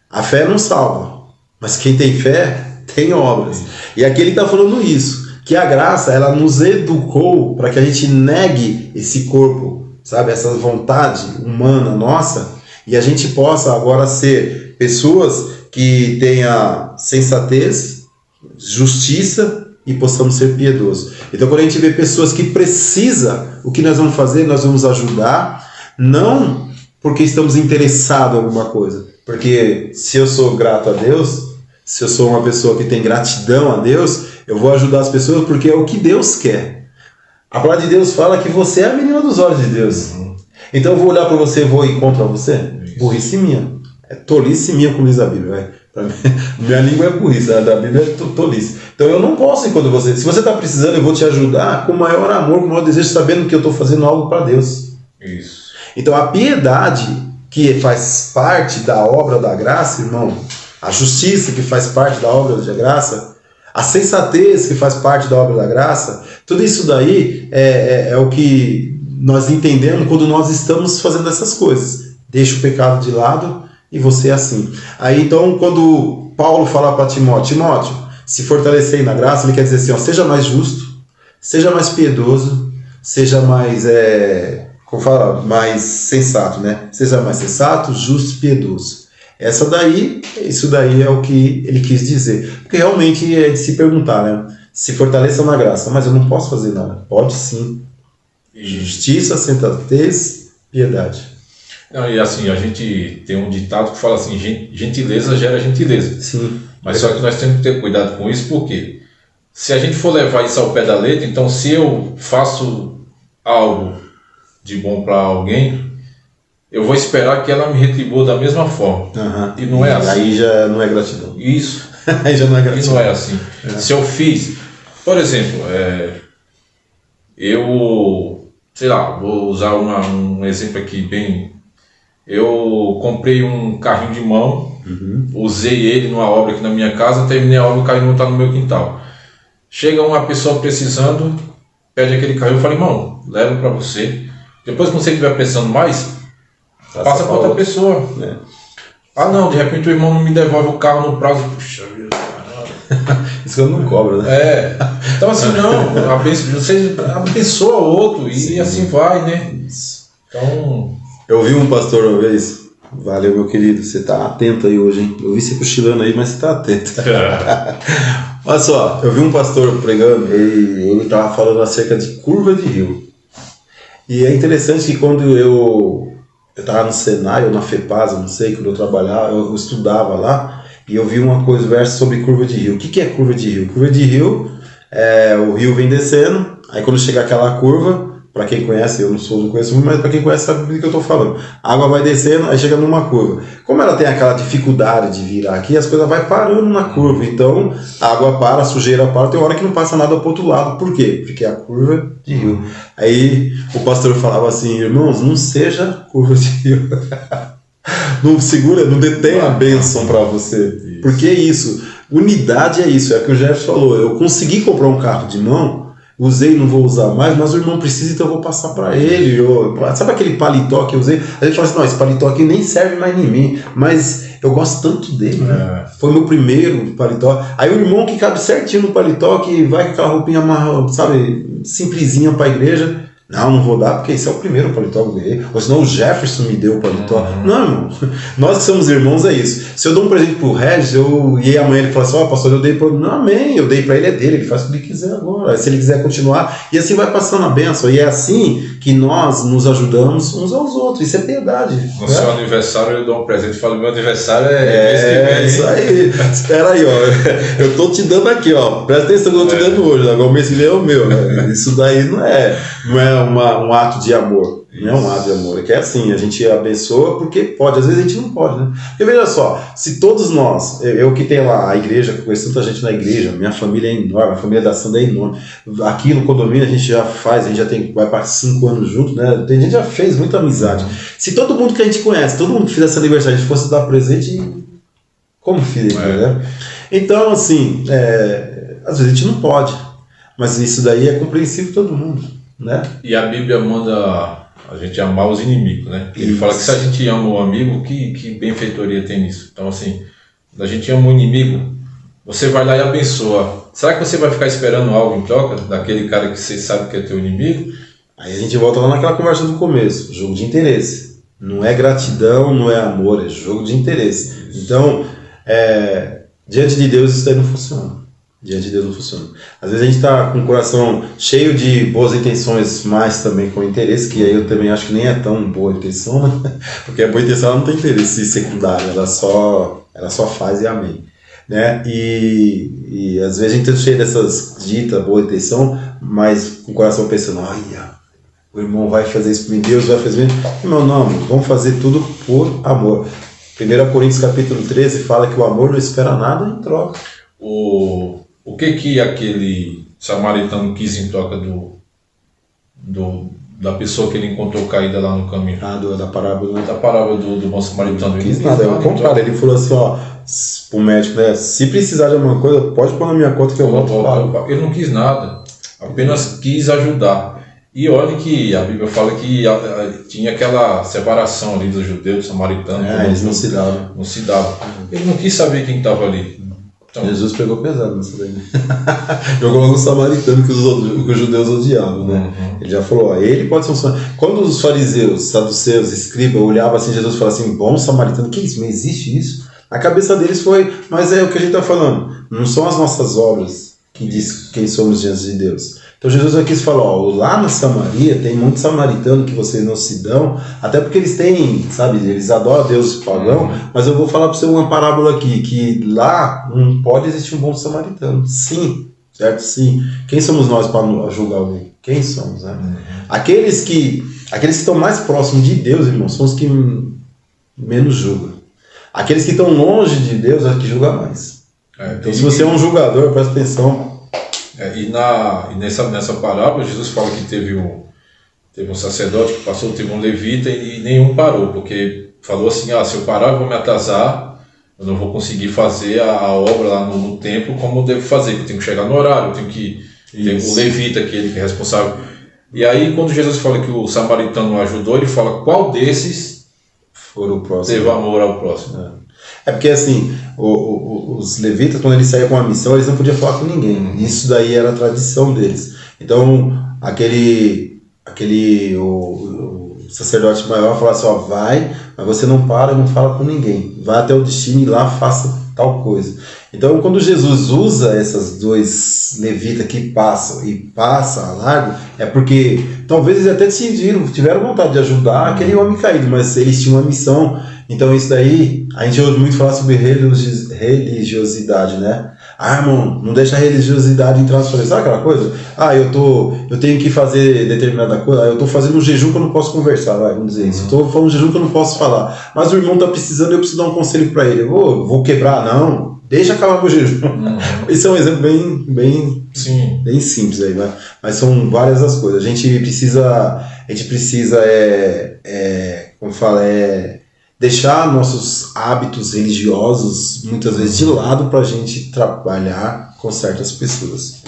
A fé não salva, mas quem tem fé tem obras. E aqui ele está falando isso, que a graça ela nos educou para que a gente negue esse corpo, sabe, essa vontade humana nossa, e a gente possa agora ser pessoas que tenha sensatez, justiça e possamos ser piedosos. Então, quando a gente vê pessoas que precisam, o que nós vamos fazer? Nós vamos ajudar, não porque estamos interessados em alguma coisa. Porque se eu sou grato a Deus, se eu sou uma pessoa que tem gratidão a Deus, eu vou ajudar as pessoas porque é o que Deus quer. A palavra de Deus fala que você é a menina dos olhos de Deus. Então eu vou olhar para você e vou ir contra você? Burrice minha. É tolice minha, como diz a Bíblia. Pra mim, minha língua é burrice, a da Bíblia é tolice. Então eu não posso ir contra você. Se você está precisando, eu vou te ajudar com o maior amor, com o maior desejo, sabendo que eu estou fazendo algo para Deus. Isso. Então a piedade, que faz parte da obra da graça, irmão, a justiça, que faz parte da obra da graça, a sensatez, que faz parte da obra da graça, tudo isso daí é o que nós entendemos quando nós estamos fazendo essas coisas. Deixa o pecado de lado e você é assim. Aí então, quando Paulo fala para Timóteo, se fortalecer na graça, ele quer dizer assim, ó, seja mais justo, seja mais piedoso, seja mais, mais sensato, né? Seja mais sensato, justo e piedoso. Isso daí é o que ele quis dizer. Porque realmente é de se perguntar, né? Se fortaleça na graça, mas eu não posso fazer nada. Pode sim. Justiça, sensatez, piedade. Não, e assim, a gente tem um ditado que fala assim, gentileza gera gentileza. Sim. Mas só que nós temos que ter cuidado com isso, porque se a gente for levar isso ao pé da letra, então se eu faço algo de bom para alguém, eu vou esperar que ela me retribua da mesma forma. Uhum. E não é assim. Aí já não é gratidão. Isso. Aí já não é gratidão. E não é assim. Se eu fiz, por exemplo, eu, sei lá, vou usar um exemplo aqui bem. Eu comprei um carrinho de mão, usei ele numa obra aqui na minha casa, terminei a obra, o carrinho não está no meu quintal. Chega uma pessoa precisando, pede aquele carrinho, eu falei, irmão, leva para você. Depois que você estiver precisando mais, passa para outra pessoa. Ah não, de repente o irmão não me devolve o carro no prazo. Puxa vida, caramba. Isso eu não cobro, né? Então assim, não, você abençoa o outro e assim vai, né? Então, Eu vi um pastor uma vez, valeu meu querido, você tá atento aí hoje, hein? Eu vi você cochilando aí, mas você tá atento. Olha só, eu vi um pastor pregando e ele tava falando acerca de curva de rio. E é interessante que quando eu tava no Senai ou na FEPAS, eu não sei, quando eu trabalhava, eu estudava lá e eu vi uma coisa, verso sobre curva de rio. O que é curva de rio? Curva de rio é o rio vem descendo, aí quando chega aquela curva, para quem conhece, eu não conheço muito, mas para quem conhece sabe do que eu estou falando. A água vai descendo, aí chega numa curva. Como ela tem aquela dificuldade de virar aqui, as coisas vai parando na curva. Então, a água para, a sujeira para, tem hora que não passa nada para o outro lado. Por quê? Porque é a curva de rio. Aí o pastor falava assim, irmãos, não seja curva de rio. Não segura, não detém a bênção para você. Porque é isso. Unidade é isso, é o que o Jefferson falou. Eu consegui comprar um carro de mão, usei, não vou usar mais, mas o irmão precisa, então eu vou passar para ele. Sabe aquele paletó que eu usei? A gente fala assim, não, esse paletó aqui nem serve mais em mim, mas eu gosto tanto dele, né? Foi meu primeiro paletó. Aí o irmão que cabe certinho no paletó, que vai com aquela roupinha, sabe, simplesinha para a igreja. Não vou dar, porque esse é o primeiro paletó que eu ganhei. Ou senão o Jefferson me deu o paletó. Não, irmão. Nós que somos irmãos é isso. Se eu dou um presente pro Regis, e amanhã ele fala assim, pastor, eu dei pra ele. Não, amém, eu dei pra ele, é dele, ele faz o que ele quiser agora. Se ele quiser continuar. E assim vai passando a bênção. E é assim que nós nos ajudamos uns aos outros. Isso é piedade. No seu aniversário eu dou um presente e falo, meu aniversário é isso aí. Espera aí, ó. Eu tô te dando aqui, ó. Presta atenção que eu tô te dando hoje. Agora o mês que vem é o meu. Né? Isso daí não é um ato de amor. Não é um ato de amor. É que é assim, a gente abençoa porque pode. Às vezes a gente não pode, né? Porque veja só, se todos nós, eu que tenho lá a igreja, conheço tanta gente na igreja, minha família é enorme, a família da Sandra é enorme. Aqui no condomínio a gente já vai para 5 anos juntos, né? A gente já fez muita amizade. Se todo mundo que a gente conhece, todo mundo que fizesse aniversário, a gente fosse dar presente, como filho, né? Então, assim, às vezes a gente não pode. Mas isso daí é compreensível todo mundo, né? E a Bíblia manda a gente amar os inimigos, né? Ele fala que se a gente ama o amigo, que benfeitoria tem nisso? Então, assim, a gente ama o inimigo, você vai lá e abençoa. Será que você vai ficar esperando algo em troca daquele cara que você sabe que é teu inimigo? Aí a gente volta lá naquela conversa do começo, jogo de interesse. Não é gratidão, não é amor, é jogo de interesse. Então, diante de Deus isso daí não funciona. Diante de Deus não funciona. Às vezes a gente está com o coração cheio de boas intenções, mas também com interesse, que aí eu também acho que nem é tão boa intenção, né? Porque a boa intenção ela não tem interesse secundário, ela só faz e amém. Né? E às vezes a gente está cheio dessas ditas boa intenção, mas com o coração pensando, olha, o irmão vai fazer isso por mim, Deus vai fazer isso. Irmão, não, vamos fazer tudo por amor. 1 Coríntios capítulo 13 fala que o amor não espera nada em troca. O que aquele samaritano quis em troca da pessoa que ele encontrou caída lá no caminho? Da parábola. Da parábola do bom samaritano. Não quis nada, é o contrário. Ele falou assim, pro médico, né, se precisar de alguma coisa, pode pôr na minha conta que eu volto. Ele não quis nada, apenas quis ajudar. E olha que a Bíblia fala que tinha aquela separação ali dos judeus, dos samaritanos. Eles não se davam. Não se davam. Ele não quis saber quem estava ali. Então, Jesus pegou pesado nessa daí. Jogou logo o samaritano que os judeus odiavam, né? Ele já falou, ele pode ser um samaritano. Quando os fariseus, saduceus, escribas olhavam assim, Jesus falava assim, bom samaritano, que isso? Mas existe isso? A cabeça deles foi, mas é o que a gente está falando, não são as nossas obras que diz quem somos diante de Deus. Então Jesus aqui falar, lá na Samaria tem muito samaritano que vocês não se dão, até porque eles têm, sabe, eles adoram Deus pagão, mas eu vou falar para você uma parábola aqui, que lá não pode existir um bom samaritano. Sim, certo? Sim. Quem somos nós para julgar alguém? Quem somos, né? Aqueles que estão mais próximos de Deus, irmão, são os que menos julgam. Aqueles que estão longe de Deus é os que julgam mais. Então se você é um julgador, presta atenção. E nessa parábola, Jesus fala que teve um sacerdote que passou, teve um levita e nenhum parou, porque falou assim, se eu parar eu vou me atrasar, eu não vou conseguir fazer a obra lá no templo como eu devo fazer, eu tenho que chegar no horário, eu tenho que ter o levita, que ele é responsável. E aí quando Jesus fala que o samaritano ajudou, ele fala qual desses teve amor ao próximo. É porque assim, os levitas, quando eles saíam com uma missão, eles não podiam falar com ninguém. Isso daí era a tradição deles. Então, o sacerdote maior fala assim, ó, vai, mas você não para e não fala com ninguém. Vai até o destino e lá faça tal coisa. Então, quando Jesus usa essas dois levitas que passam e passa a largo, é porque talvez eles até tiveram vontade de ajudar aquele homem caído, mas eles tinham uma missão. Então, isso daí, a gente ouve muito falar sobre religiosidade, né? Ah, irmão, não deixa a religiosidade entrar na sua vida. Sabe aquela coisa? Ah, eu tenho que fazer determinada coisa. Eu estou fazendo um jejum que eu não posso conversar, vamos dizer isso. Eu estou fazendo um jejum que eu não posso falar. Mas o irmão está precisando, eu preciso dar um conselho para ele. Eu vou quebrar? Não. Deixa acabar meu jejum. Esse é um exemplo bem simples aí, né? Mas são várias as coisas. A gente precisa como fala, deixar nossos hábitos religiosos muitas vezes de lado para a gente trabalhar com certas pessoas.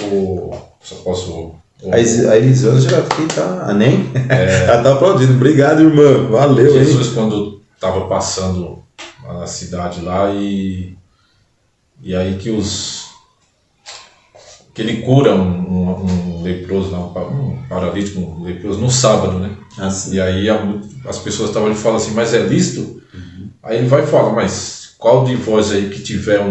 Só posso... A Elisângela já aqui tá... Nem? Ela tá aplaudindo. Obrigado, irmã. Valeu, Jesus, hein? quando estava passando na cidade lá e aí que ele cura um leproso, um paralítico, um leproso no sábado, né? Assim. E aí as pessoas estavam ali e falam assim, mas é lícito? Aí ele vai e fala, mas qual de vós aí que tiver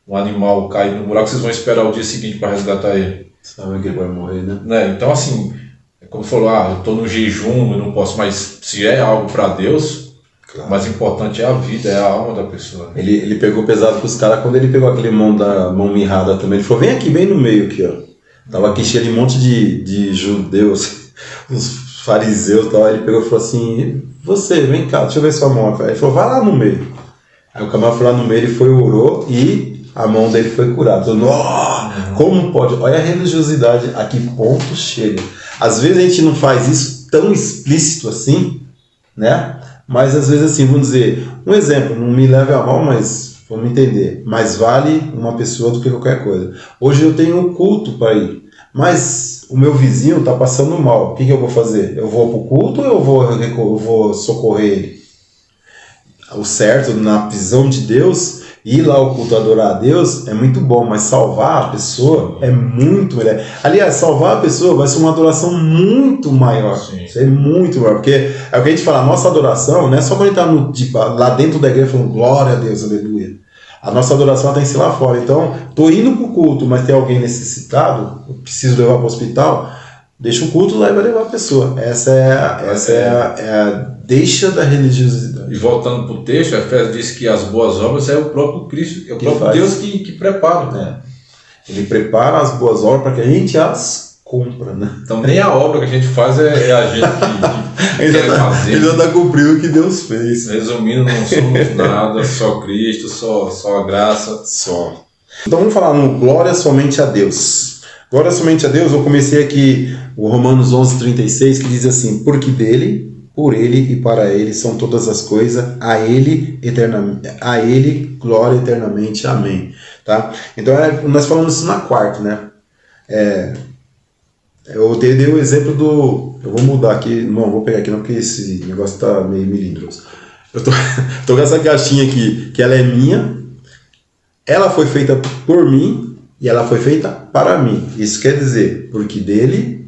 um animal caído no buraco, vocês vão esperar o dia seguinte para resgatar ele? Sabe que ele vai morrer, né? Então assim, como falou, eu estou no jejum, eu não posso, mas se é algo para Deus... Claro. O mais importante é a vida, é a alma da pessoa. Ele pegou pesado com os caras quando ele pegou aquele mão mirrada também. Ele falou, vem aqui, bem no meio aqui, ó. Tava aqui cheio de um monte de judeus, uns fariseus e tal. Aí ele pegou e falou assim, você, vem cá, deixa eu ver sua mão. Ele falou, vai lá no meio. Aí o camarada foi lá no meio, ele foi, orou e a mão dele foi curada. Falou, como pode? Olha a religiosidade, a que ponto chega. Às vezes a gente não faz isso tão explícito assim, né? Mas às vezes assim, vamos dizer, um exemplo, não me leve a mal, mas vamos entender, mais vale uma pessoa do que qualquer coisa. Hoje eu tenho um culto para ir, mas o meu vizinho está passando mal, o que eu vou fazer? Eu vou para o culto ou eu vou socorrer ele? O certo, na visão de Deus, ir lá ao culto adorar a Deus é muito bom, mas salvar a pessoa é muito melhor. Aliás, salvar a pessoa vai ser uma adoração muito maior. Sim. Isso é muito maior, porque é o que a gente fala, a nossa adoração não é só quando a gente está lá dentro da igreja falando glória a Deus, aleluia. A nossa adoração tem que ser lá fora. Então, estou indo para o culto, mas tem alguém necessitado, eu preciso levar para o hospital, deixa o culto lá e vai levar a pessoa. Essa é a deixa da religiosidade. E voltando para o texto, a Efésios diz que as boas obras é o próprio Cristo, é o próprio Deus que prepara. Ele prepara as boas obras para que a gente as cumpra, né? Então nem a obra que a gente faz é a gente que quer fazer. Ele já está cumprindo o que Deus fez. Resumindo, não somos nada, só Cristo, só a graça. Só. Então vamos falar no glória somente a Deus. Glória somente a Deus, eu comecei aqui o Romanos 11:36, que diz assim, porque dele, por ele e para ele são todas as coisas, a ele glória eternamente, amém. Tá? Então nós falamos isso na quarta, né? Eu dei o exemplo eu vou mudar aqui, não vou pegar aqui não, porque esse negócio está meio melindroso. Eu tô com essa caixinha aqui, que ela é minha, ela foi feita por mim, e ela foi feita para mim. Isso quer dizer, porque dele,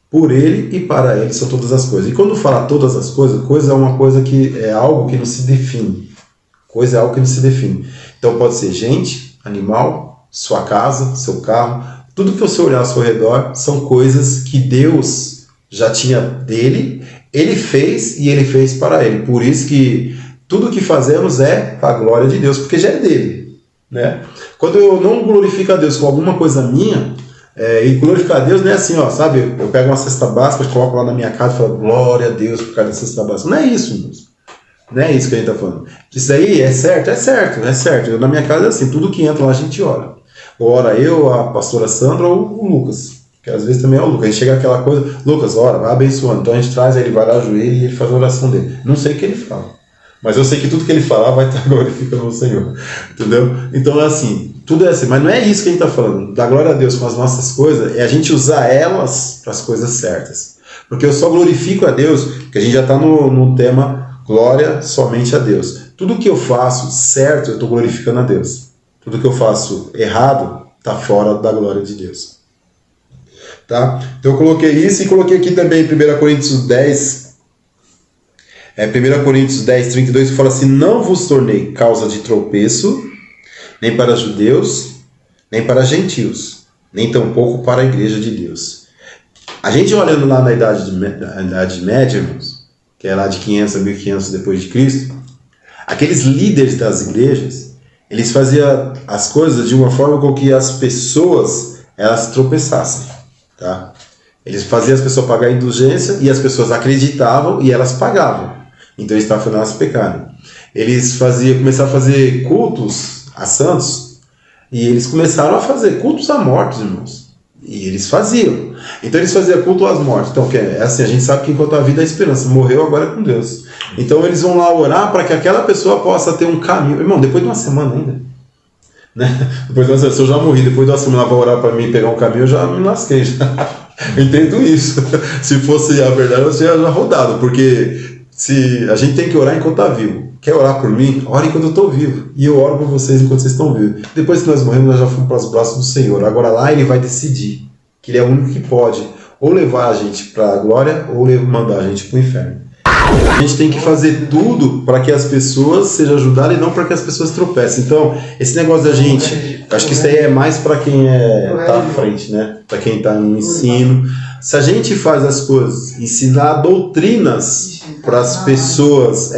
por ele e para ele são todas as coisas. E quando fala todas as coisas, coisa é uma coisa que é algo que não se define. Coisa é algo que não se define. Então pode ser gente, animal, sua casa, seu carro. Tudo que você olhar ao seu redor são coisas que Deus já tinha dele, ele fez e ele fez para ele. Por isso que tudo que fazemos é para a glória de Deus, porque já é dele. Né? Quando eu não glorifico a Deus com alguma coisa minha, e glorificar a Deus não é assim, ó, sabe? Eu pego uma cesta básica, coloco lá na minha casa e falo glória a Deus por causa da cesta básica. Não é isso, moço. Não é isso que a gente está falando. Isso aí é certo? É certo, é certo. Na minha casa é assim, tudo que entra lá a gente ora. Ora eu, a pastora Sandra ou o Lucas, que às vezes também é o Lucas. A gente chega aquela coisa, Lucas, ora, vai abençoando. Então a gente traz, ele vai lá, ajoelha e ele faz a oração dele. Não sei o que ele fala. Mas eu sei que tudo que ele falar vai estar glorificando o Senhor. Entendeu? Então é assim, tudo é assim. Mas não é isso que a gente está falando. Da glória a Deus com as nossas coisas, é a gente usar elas para as coisas certas. Porque eu só glorifico a Deus, porque a gente já está no tema glória somente a Deus. Tudo que eu faço certo, eu estou glorificando a Deus. Tudo que eu faço errado, está fora da glória de Deus. Tá? Então eu coloquei isso e coloquei aqui também 1 Coríntios 10, 1 Coríntios 10, 32 fala assim: não vos tornei causa de tropeço, nem para judeus, nem para gentios, nem tampouco para a igreja de Deus. A gente olhando lá na Idade Média, irmãos, que é lá de 500 a 1500 depois de Cristo, aqueles líderes das igrejas, eles faziam as coisas de uma forma com que as pessoas elas tropeçassem, tá? Eles faziam as pessoas pagar indulgência e as pessoas acreditavam e elas pagavam. Então eles estavam fazendo elas pecarem. Eles começaram a fazer cultos a santos e eles começaram a fazer cultos a mortos, irmãos. E eles faziam. Então eles faziam culto às mortes. Então é assim, a gente sabe que enquanto a vida é esperança, morreu agora é com Deus. Então eles vão lá orar para que aquela pessoa possa ter um caminho. Irmão, depois de uma semana ainda, né? Depois de uma semana, se eu já morri, depois de uma semana ela vai orar para mim pegar um caminho, eu já me lasquei. Entendo isso. Se fosse a verdade, eu tinha já rodado. Porque se a gente tem que orar enquanto está vivo. Quer orar por mim? Ore enquanto eu estou vivo. E eu oro por vocês enquanto vocês estão vivos. Depois que nós morremos, nós já fomos para os braços do Senhor. Agora lá Ele vai decidir. Que Ele é o único que pode ou levar a gente para a glória ou mandar a gente para o inferno. A gente tem que fazer tudo para que as pessoas sejam ajudadas e não para que as pessoas tropecem. Então, esse negócio da gente, acho que isso aí é mais para quem está à frente, né? Para quem está no ensino. Se a gente faz as coisas, ensinar doutrinas para as pessoas,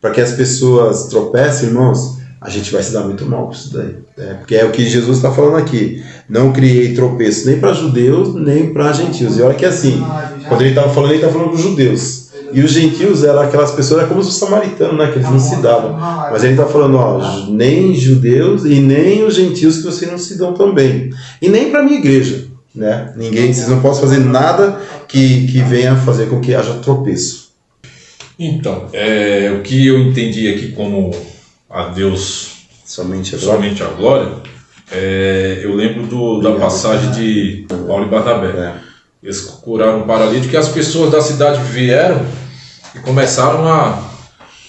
para que as pessoas tropecem, irmãos, a gente vai se dar muito mal com isso daí. Porque é o que Jesus está falando aqui. Não criei tropeço nem para judeus, nem para gentios. E olha que assim, quando ele estava falando para os judeus. E os gentios eram aquelas pessoas, era como os samaritanos, né, que eles não se davam. Mas ele está falando, nem judeus e nem os gentios que vocês não se dão também. E nem para a minha igreja. Né? Vocês não podem fazer nada que venha fazer com que haja tropeço. Então, o que eu entendi aqui como a Deus somente a glória, eu lembro da passagem de Paulo e Barnabé. Eles curaram um paralítico e as pessoas da cidade vieram e começaram a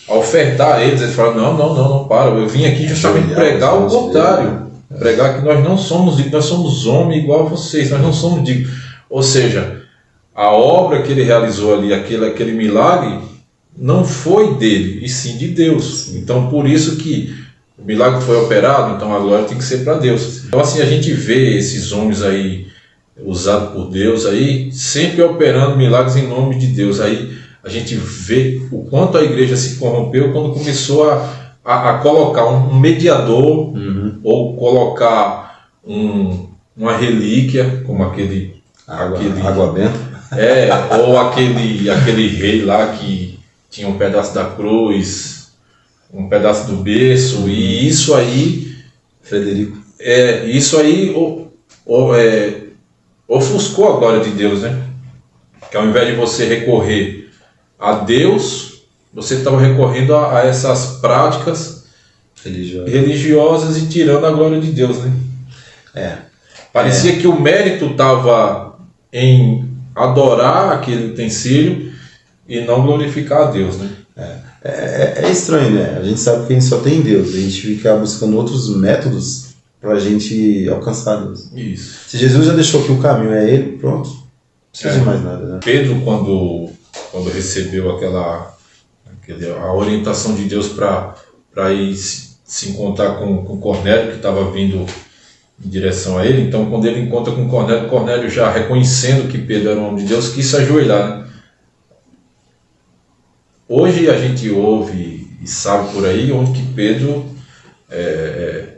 ofertar a eles. Eles falaram, não, para, eu vim aqui justamente pregar o contrário. Pregar que nós não somos dignos, nós somos homens igual a vocês, nós não somos dignos. Ou seja, a obra que ele realizou ali, aquele milagre, não foi dele, e sim de Deus. Então, por isso que o milagre foi operado, então a glória tem que ser para Deus. Então, assim, a gente vê esses homens aí, usados por Deus, aí, sempre operando milagres em nome de Deus. Aí a gente vê o quanto a igreja se corrompeu quando começou a colocar um mediador, ou colocar uma relíquia, como aquele água benta. Ou aquele rei lá que tinha um pedaço da cruz, um pedaço do berço, e isso aí, Frederico, isso aí ofuscou a glória de Deus, né? Que ao invés de você recorrer a Deus, você estava recorrendo a essas práticas religiosas e tirando a glória de Deus, né? Parecia que o mérito estava em adorar aquele utensílio e não glorificar a Deus, né? É estranho, né? A gente sabe que a gente só tem Deus, a gente fica buscando outros métodos para a gente alcançar Deus. Isso. Se Jesus já deixou que o caminho é Ele, pronto, não precisa de mais nada, né? Pedro, quando recebeu a orientação de Deus para ir se encontrar com Cornélio, que estava vindo em direção a ele. Então, quando ele encontra com Cornélio já reconhecendo que Pedro era um homem de Deus, quis se ajoelhar, né? Hoje a gente ouve e sabe por aí onde que Pedro é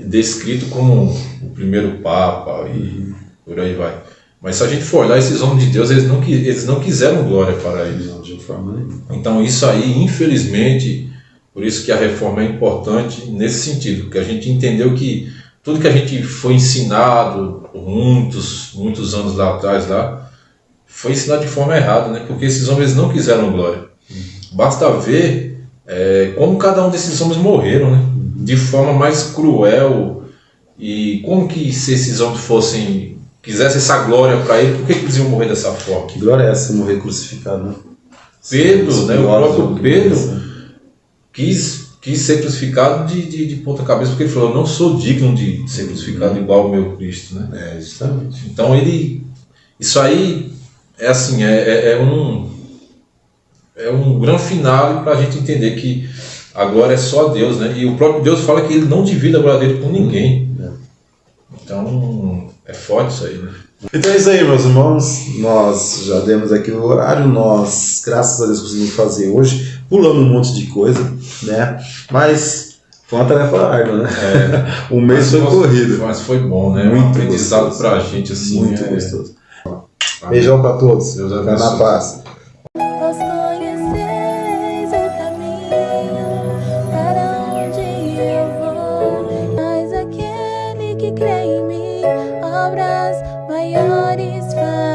descrito como o primeiro Papa e por aí vai. Mas se a gente for olhar, esses homens de Deus, eles não quiseram glória para eles. Não, de forma nenhuma. Então isso aí, infelizmente, por isso que a reforma é importante nesse sentido, porque a gente entendeu que tudo que a gente foi ensinado por muitos anos lá atrás, foi ensinado de forma errada, né? Porque esses homens não quiseram glória. Basta ver como cada um desses homens morreram, né? De forma mais cruel. E como que se esses homens quisessem essa glória para ele, por que eles iam morrer dessa forma? Que glória é essa, morrer crucificado, né? Pedro, né? O próprio Pedro quis ser crucificado de ponta cabeça, porque ele falou, eu não sou digno de ser crucificado igual o meu Cristo, né? Justamente. Então isso aí é assim, é um grande finale para a gente entender que a glória é só a Deus, né? E o próprio Deus fala que ele não divide a glória dele com ninguém. Então, é forte isso aí, né? Então é isso aí, meus irmãos. Nós já demos aqui o horário. Nós, graças a Deus, conseguimos fazer hoje. Pulamos um monte de coisa, né? Mas foi uma tarefa árdua, né? O mês foi corrido. Mas foi bom, né? Muito um aprendizado gostoso. pra gente, assim. Muito gostoso. Beijão pra todos. Deus Vai abençoe. na paz. Vós conheceis o caminho para onde eu vou, mas aquele que crê em mim, obras maiores faz.